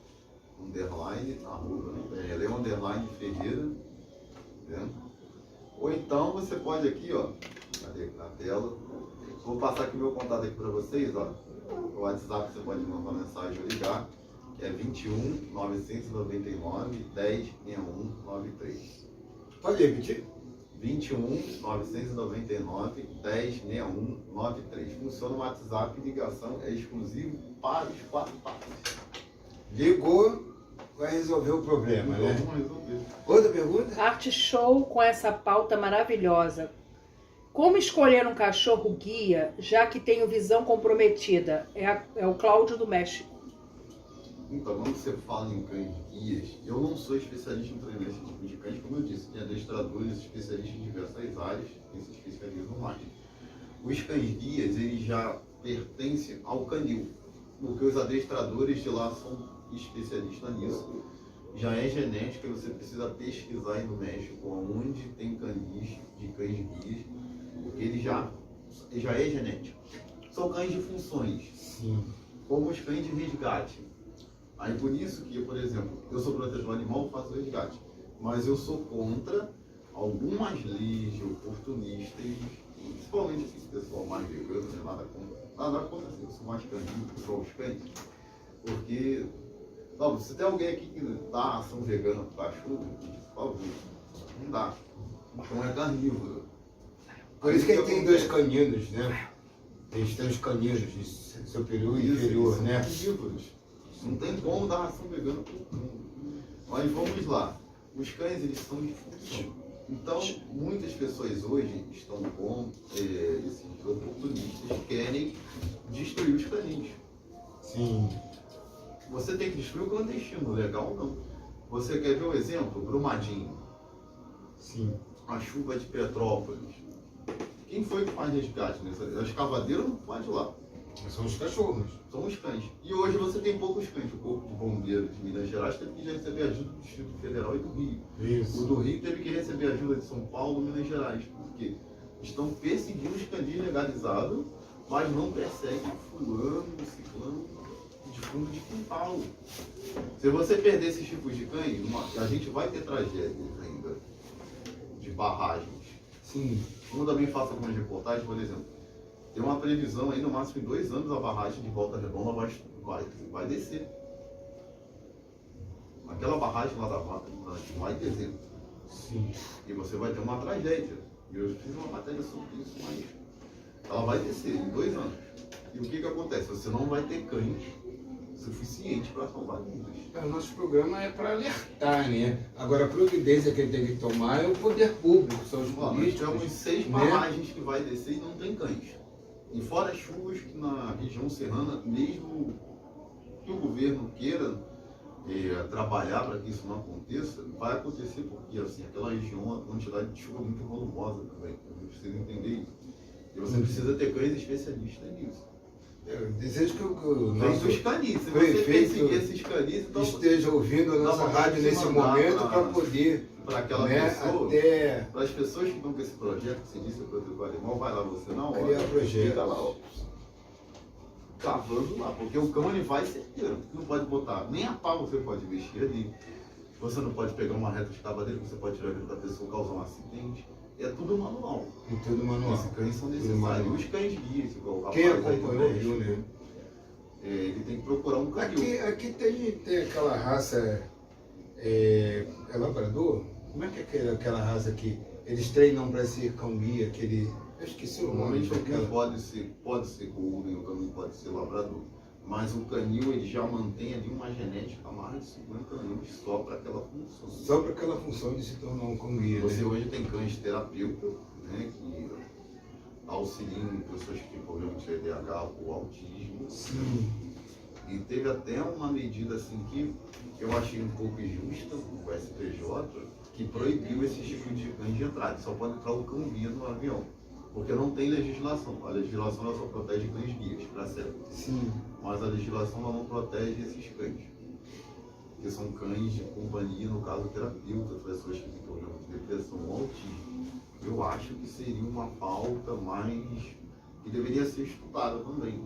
_, arroba, né? Léo, Ferreira, né? Ou então você pode aqui, ó, cadê na tela? Vou passar aqui meu contato aqui para vocês, ó. O WhatsApp você pode mandar mensagem ou ligar, que é 21 999 10 61 93. Pode repetir? 21 999 10 61 93. Funciona o WhatsApp, ligação é exclusivo para os 4 patas. Ligou, vai resolver o problema, né? Vamos resolver. Outra pergunta? Arte show com essa pauta maravilhosa. Como escolher um cachorro guia, já que tenho visão comprometida? É o Cláudio do México. Então, quando você fala em cães guias, eu não sou especialista em treinar esse tipo de cães, como eu disse, tem adestradores especialistas em diversas áreas, quem se especializam mais. Os cães guias, eles já pertencem ao canil, porque os adestradores de lá são especialistas nisso. Já é genética, você precisa pesquisar aí no México, onde tem canis de cães guias, porque ele já é genético. São cães de funções, Sim. como os cães de resgate. Aí por isso que, por exemplo, eu sou protetor animal, faço resgate, mas eu sou contra algumas leis oportunistas, principalmente esse pessoal mais vegano, né? Nada contra assim, eu sou mais caninho para os cães, porque não, se tem alguém aqui que dá ação vegana para cachorro, por favor, não dá. Então é carnívoro. Por isso que ele tem 2 acontece? caninos, né? Eles têm os caninos de superior e Isso, inferior, são né? carnívoros. Não tem como dar ração vegana para todo mundo. Mas vamos lá. Os cães, eles são de função. Então, muitas pessoas hoje estão com esses oportunistas que querem destruir os caninos. Sim. Você tem que destruir o clandestino, legal ou não? Você quer ver o exemplo? Brumadinho. Sim. A chuva de Petrópolis. Quem foi que faz resgate nessa? A escavadeira não pode ir lá. São os cachorros. São os cães. E hoje você tem poucos cães. O Corpo de Bombeiros de Minas Gerais teve que receber ajuda do Distrito Federal e do Rio. Isso. O do Rio teve que receber ajuda de São Paulo e Minas Gerais. Porque estão perseguindo os canis legalizados, mas não perseguem fulano, ciclano de fundo de quintal. Se você perder esses tipos de cães, a gente vai ter tragédias ainda de barragens. Sim. Como eu também faço algumas reportagens, por exemplo, tem uma previsão aí, no máximo em 2 anos, a barragem de Volta Redonda vai descer. Aquela barragem lá da Mata vai descer. Sim. E você vai ter uma tragédia. E eu fiz uma matéria sobre isso, mas ela vai descer em 2 anos. E o que acontece? Você não vai ter cães suficiente para salvar vidas. O nosso programa é para alertar, né? Agora, a providência que ele tem que tomar é o poder público, são os Nós políticos. temos 6 né? barragens que vai descer e não tem cães. E fora as chuvas que na região serrana, mesmo que o governo queira trabalhar para que isso não aconteça, vai acontecer porque assim, aquela região, a quantidade de chuva é muito volumosa também. Você precisa entender isso. E você precisa ter cães especialistas nisso. Eu desejo que o Vem nosso dos canis. Se você prefeito perseguir esses canis, então esteja ouvindo a nossa Dá vontade rádio de nesse mandar momento pra- para poder, para aquela né, pessoa, até para as pessoas que estão com esse projeto, que se disse protetor animal, vai lá você na hora. criar projeto. Fica lá, ó, cavando lá, porque o cão ele vai certeiro. Não pode botar nem a pá, você pode mexer ali. Você não pode pegar uma reta de escavadeira, você pode tirar a vida da pessoa, causar um acidente. É tudo manual. em todo manual. Esses cães são Tudo necessários. manual. Os cães guias, igual o rapaz Quem aí do acompanhou México, viu, né? ele tem que procurar um canil. Aqui tem aquela raça, é labrador? Como é que é aquela raça que eles treinam para ser cão guia, aquele Eu esqueci o nome Normalmente o daquela. cão pode ser golden, o também pode ser labrador. Mas o canil ele já mantém ali uma genética há mais de 50 anos só para aquela função. Só para aquela função de se tornar um cão guia, Você né? hoje tem cães terapeuta, né, que auxiliam pessoas que têm problema de TDAH ou autismo. Sim. E teve até uma medida assim que eu achei um pouco injusta, o STJ, que proibiu esse tipo de cães de entrada. Só pode entrar o cão guia no avião, porque não tem legislação. A legislação ela só protege cães guias, para cego. Sim. Mas a legislação ela não protege esses cães, que são cães de companhia, no caso terapeuta, pessoas que têm problema de depressão ou autismo. Eu acho que seria uma pauta mais que deveria ser estudada também.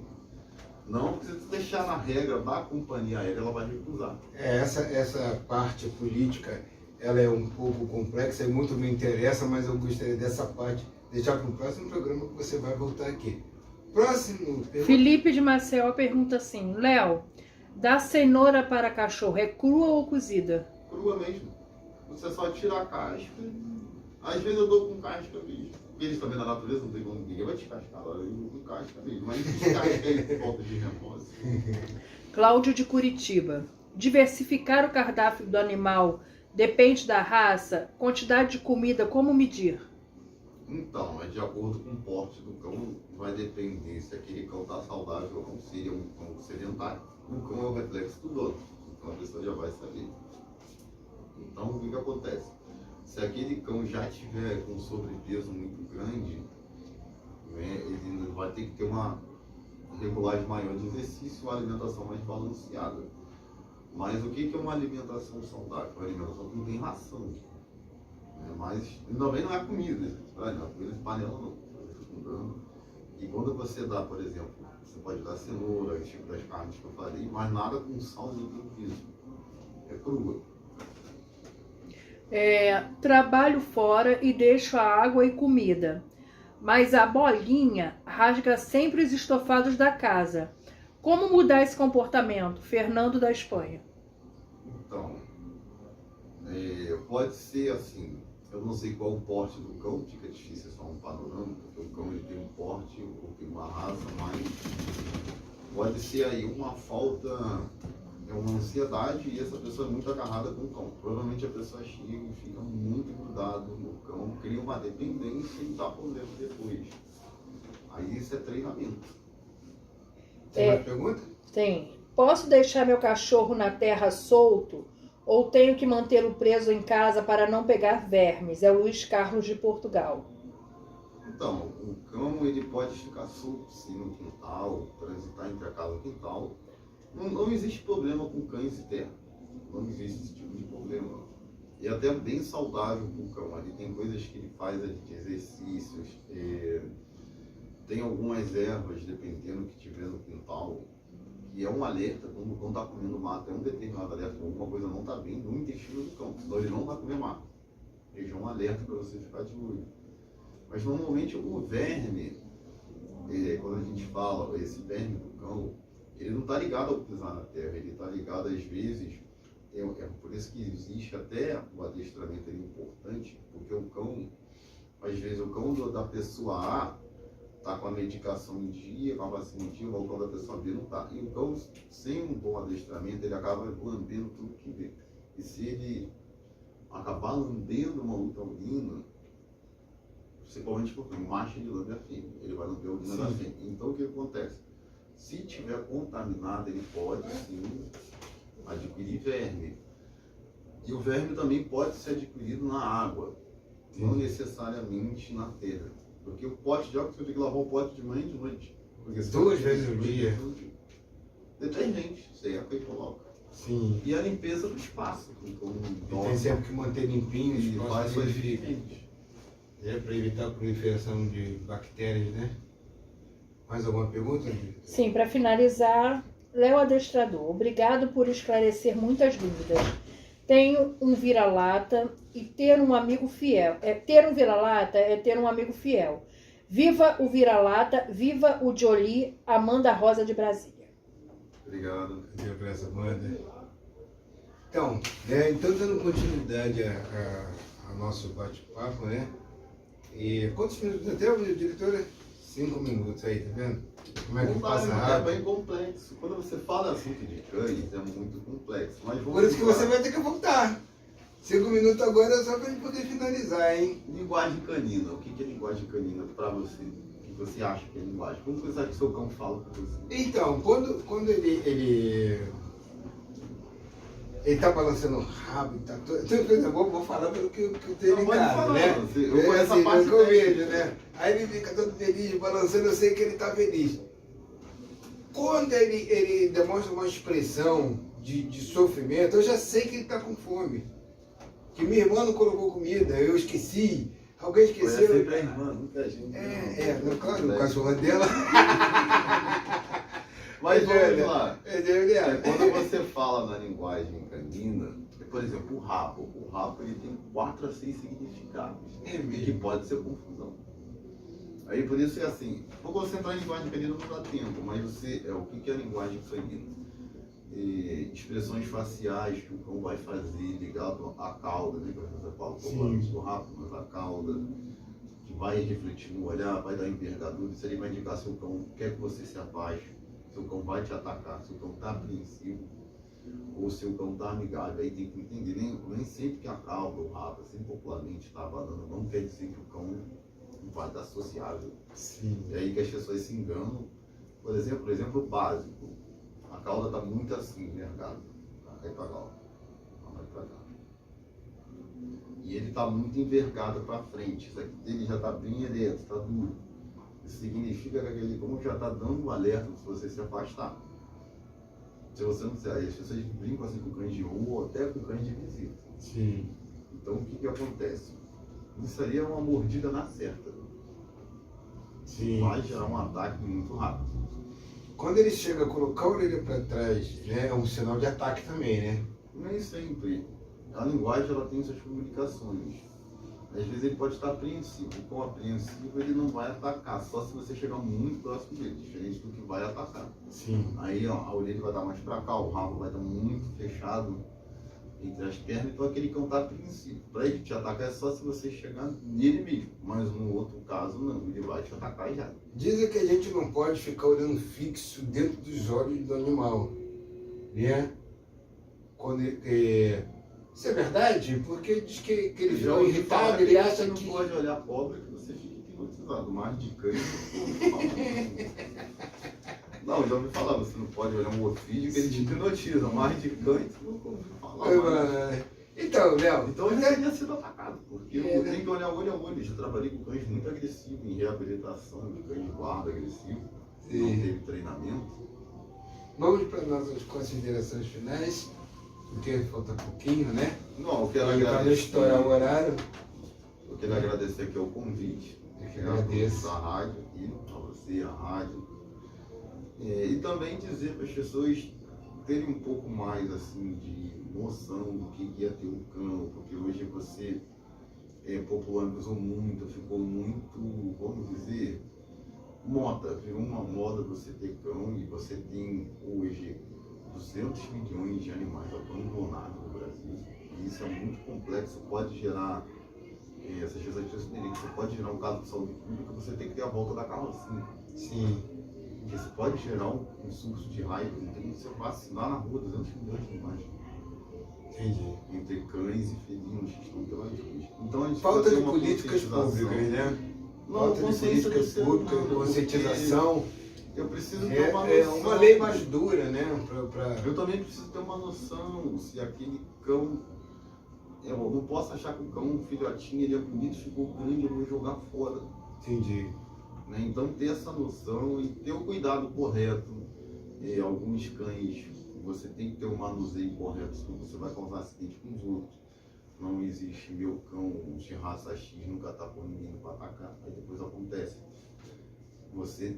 Não, porque se você deixar na regra da companhia aérea, ela vai recusar. Essa parte política, ela é um pouco complexa e muito me interessa, mas eu gostaria dessa parte deixar para o próximo programa que você vai voltar aqui. Próximo pergunta. Felipe de Maceió pergunta assim: Léo, dá cenoura para cachorro, é crua ou cozida? Crua mesmo. Você só tira a casca. Às vezes eu dou com casca mesmo. Porque eles também na natureza não tem como ninguém vai descascar, eu dou com casca mesmo. Mas descasca aí por falta de remorso. Cláudio de Curitiba: diversificar o cardápio do animal depende da raça, quantidade de comida, como medir? Então, é de acordo com o porte do cão, vai depender se aquele cão está saudável ou não, se ele é um cão sedentário. O cão é o reflexo do dono, então a pessoa já vai saber. Então, o que acontece? Se aquele cão já tiver com sobrepeso muito grande, né, ele vai ter que ter uma regulagem maior de exercício, uma alimentação mais balanceada. Mas o que é uma alimentação saudável? Uma alimentação que não tem ração. Mas também não é comida, não é comida de panela não. E quando você dá, por exemplo, você pode dar cenoura, o tipo das carnes que eu falei, mas nada com sal nem tempero. É crua. Trabalho fora e deixo a água e comida, mas a bolinha rasga sempre os estofados da casa. Como mudar esse comportamento? Fernando da Espanha. Então, pode ser assim. Eu não sei qual o porte do cão, fica difícil só um panorama, porque o cão ele tem um porte ou tem uma raça, mas pode ser aí uma falta, uma ansiedade e essa pessoa é muito agarrada com o cão. Provavelmente a pessoa chega e fica muito grudado no cão, cria uma dependência e dá problema depois. Aí isso é treinamento. Tem mais pergunta? Tem. Posso deixar meu cachorro na terra solto ou tenho que mantê-lo preso em casa para não pegar vermes? É o Luiz Carlos de Portugal. Então, o cão ele pode ficar solto sim no quintal, transitar entre a casa e o quintal. Não existe problema com cães e terra. Não existe esse tipo de problema. E até bem saudável com o cão. Ali tem coisas que ele faz ali de exercícios. Tem algumas ervas, dependendo do que tiver no quintal, que é um alerta quando o cão está comendo mato. É um determinado alerta, alguma coisa não está bem no intestino do cão, senão ele não vai comer mato. Ele é um alerta para você ficar de olho. Mas normalmente o verme, quando a gente fala esse verme do cão, ele não está ligado ao pisar na terra, ele está ligado às vezes, é por isso que existe até o adestramento importante, porque o cão, às vezes o cão da pessoa A está com a medicação em dia, com a vacina em dia, o cão da pessoa B não está. E o cão, sem um bom adestramento, ele acaba lambendo tudo que vê. E se ele acabar lambendo uma outra urina, principalmente porque o macho ele lambe a fêmea, ele vai lamber a urina da fêmea. Então o que acontece? Se tiver contaminado, ele pode sim adquirir verme. E o verme também pode ser adquirido na água, não necessariamente na terra. Porque o pote de água, você tem que lavar o pote de manhã e de noite. Duas vezes no dia. Detergente, seca e coloca. Sim. E a limpeza do espaço. Então, Tem sempre que manter limpinho e os faz espaços suas onde fica. diferentes. Para evitar a proliferação de bactérias, né? Mais alguma pergunta? Sim, para finalizar, Léo Adestrador, obrigado por esclarecer muitas dúvidas. Tenho um vira-lata e ter um amigo fiel. Ter um vira-lata é ter um amigo fiel. Viva o vira-lata, viva o Jolie, Amanda Rosa de Brasília. Obrigado. Deu para essa banda. Então, dando continuidade a nosso bate-papo, né? E quantos minutos até, diretora? 5 minutos aí, tá vendo? Como é que passa É rápido? bem complexo. Quando você fala assunto de cães, é muito complexo. Mas vamos Por isso que lá. você vai ter que voltar. 5 minutos agora só pra gente poder finalizar, hein? Linguagem canina. O que é linguagem canina para você? O que você acha que é linguagem? Como você acha que seu cão fala com você? Então, quando ele tá balançando o rabo, tá todo. Eu vou falar pelo que eu tenho Não, em pode casa, falar, né? eu conheço a parte que eu técnica. vejo, né? Aí ele fica todo feliz, balançando, eu sei que ele tá feliz. Quando ele demonstra uma expressão de sofrimento, eu já sei que ele tá com fome. Que minha irmã não colocou comida, eu esqueci, alguém esqueceu. Conhece sempre a irmã, muita gente. Não, claro, o cachorro dela. Mas vamos lá. Quando Quando você fala na linguagem canina, por exemplo, o rabo ele tem 4 a 6 significados, É mesmo. que pode ser confusão. Aí por isso é assim, vou concentrar em linguagem canina não dá tempo, mas você, o que é a linguagem canina? Expressões faciais que o cão vai fazer ligado à cauda, né? Que você fala, o rabo, mas a cauda, que vai refletir no olhar, vai dar envergadura, isso aí vai indicar se o cão quer que você se abaixe, se o cão vai te atacar, se o cão está apreensivo, ou se o cão está amigável. Aí tem que entender, nem sempre que a cauda, o rabo, assim popularmente está abanando, não quer dizer que o cão vai estar sociável. Sim. É aí que as pessoas se enganam. Por exemplo básico, a cauda está muito assim, envergada. Vai para lá, vai para cá. E ele está muito envergado para frente. Isso aqui dele já está bem ereto, está duro. Isso significa que aquele cão já está dando um alerta se você se afastar. Se você não sair, as pessoas brincam assim com cães de rua ou até com cães de visita. Sim. Então o que acontece? Isso aí é uma mordida na certa. Sim. Vai gerar um ataque muito rápido. Quando ele chega a colocar a orelha para trás, né, é um sinal de ataque também, né? Nem sempre. A linguagem ela tem suas comunicações. Às vezes ele pode estar apreensivo. Com apreensivo ele não vai atacar, só se você chegar muito próximo dele, diferente do que vai atacar. Sim. Aí ó, a orelha vai dar mais para cá, o rabo vai estar muito fechado entre as pernas, então aquele cão está apreensivo. Para ele te atacar é só se você chegar nele mesmo, mas no outro caso não, ele vai te atacar já. Dizem que a gente não pode ficar olhando fixo dentro dos olhos do animal, né? Quando isso é verdade? Porque diz que ele Já fica ouvi irritado, falar ele que acha você não que... pode olhar pobre que você fica hipnotizado, mais de cães. Não, já ouvi falar, você não pode olhar um ofídeo que ele te hipnotiza, mais de cães você nunca ouviu falar. Então, Léo, Então eu já tinha sido atacado, porque É, eu né? tenho que olhar olho a olho. Já trabalhei com cães muito agressivos em reabilitação, de cães de guarda agressivo, não Sim. teve treinamento. Vamos para nossas considerações finais, porque falta pouquinho, né? Não, eu quero Para não agradecer. estourar o horário. Eu quero agradecer aqui o convite. Eu que agradeço. Da rádio aqui, a você, a rádio. E também dizer para as pessoas terem um pouco mais assim de noção do que é ter um cão, porque hoje você popularizou muito, ficou muito, vamos dizer, moda, virou uma moda você ter cão e você tem hoje 200 milhões de animais abandonados no Brasil. E isso é muito complexo, pode gerar, essas pessoas entenderem que você pode gerar um caso de saúde pública, você tem que ter a volta da carrocinha. Sim. Porque isso pode gerar um surto de raiva, não tem que você vacinar na rua 200 milhões de animais. Entendi. Entre cães e felinos que estão pelas ruas. Então a gente Falta precisa de ter uma políticas conscientização. públicas, né? Não, Falta de consciência do políticas ser públicas, humano, conscientização. porque eu preciso ter uma É noção. uma lei mais dura, né? Eu também preciso ter uma noção se aquele cão. Eu não posso achar que o cão, um filhotinho, ele é bonito, ficou grande, eu vou jogar fora. Entendi. Né? Então ter essa noção e ter o cuidado correto. Alguns cães, você tem que ter um manuseio correto, senão você vai causar acidente com os outros. Não existe meu cão de raça X nunca atacou ninguém para atacar, aí depois acontece. Você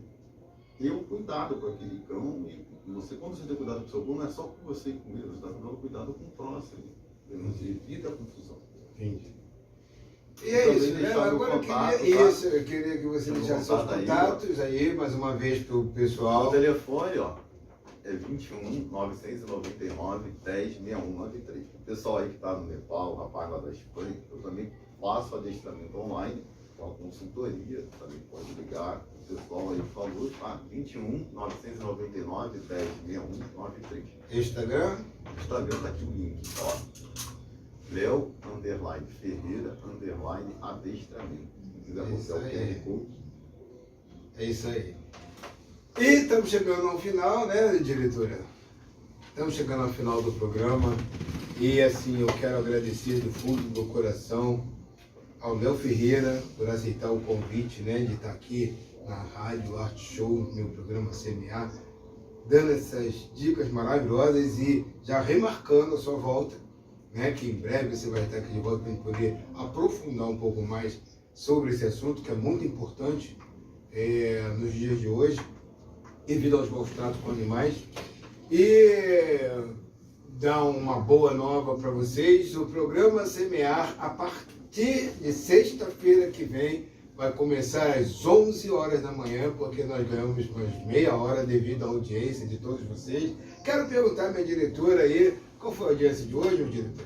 ter o cuidado com aquele cão e você, quando você tem cuidado com o seu cão, não é só com você e com ele, você está tendo cuidado com o próximo. Você evita a confusão. Entendi. E E é também isso, né? deixar meu Agora contato, eu queria que você Meu deixasse seus contato aí, contatos aí, mais uma vez, para o O pessoal. telefone, ó, é 21 999 10 6193. O pessoal aí que está no Nepal, o rapaz lá da Espanha, eu também faço adestramento online. Total Consultoria, também pode ligar. O pessoal aí falou, tá? 21 999 1061 93. Instagram? Instagram tá aqui o link, ó. Léo_Ferreira_adestramento. Se quiser mostrar o QR Code. É isso aí. E estamos chegando ao final, né, diretora? Estamos chegando ao final do programa. E assim, eu quero agradecer do fundo do coração ao Léo Ferreira por aceitar o convite, né, de estar aqui na Rádio Arte Show, meu programa CMA, dando essas dicas maravilhosas e já remarcando a sua volta, né, que em breve você vai estar aqui de volta para a gente poder aprofundar um pouco mais sobre esse assunto, que é muito importante nos dias de hoje, devido aos maus tratos com animais. E dar uma boa nova para vocês, o programa Semear, a partir de sexta-feira que vem, vai começar às 11 horas da manhã, porque nós ganhamos mais meia hora devido à audiência de todos vocês. Quero perguntar à minha diretora aí, qual foi a audiência de hoje, meu diretor?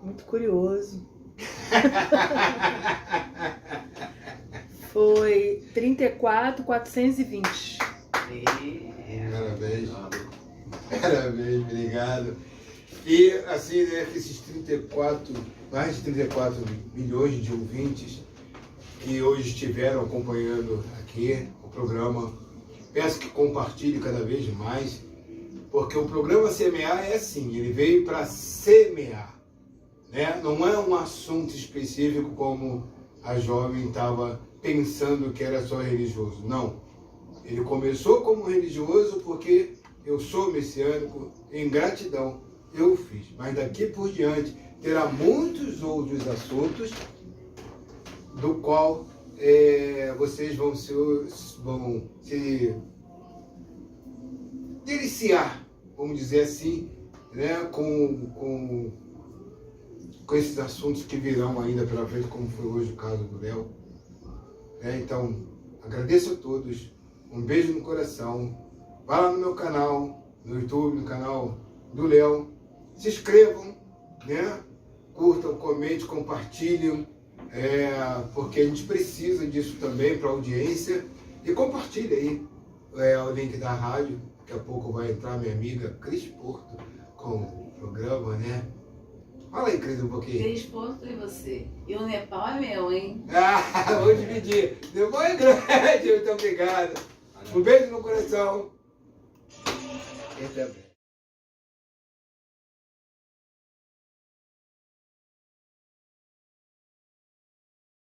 Muito curioso. Foi 34.420. Parabéns. Parabéns, obrigado. E assim, né, que esses mais de 34 milhões de ouvintes que hoje estiveram acompanhando aqui o programa, peço que compartilhe cada vez mais, porque o programa Semear é assim, ele veio para semear, né? Não é um assunto específico como a jovem estava pensando que era só religioso, não. Ele começou como religioso porque eu sou messiânico, em gratidão eu fiz. Mas daqui por diante terá muitos outros assuntos do qual vocês vão se deliciar, vamos dizer assim, né, com esses assuntos que virão ainda pela frente, como foi hoje o caso do Léo. Então, agradeço a todos, um beijo no coração, vá lá no meu canal, no YouTube, no canal do Léo, se inscrevam, né? Curtam, comentem, compartilhem, porque a gente precisa disso também para a audiência, e compartilhe aí o link da rádio, daqui a pouco vai entrar minha amiga Cris Porto com o programa, né? Fala aí, Cris, um pouquinho. Cris Porto e você. E o Nepal é meu, hein? Vou dividir. Depois é grande, muito obrigado. Um beijo no coração. E até breve.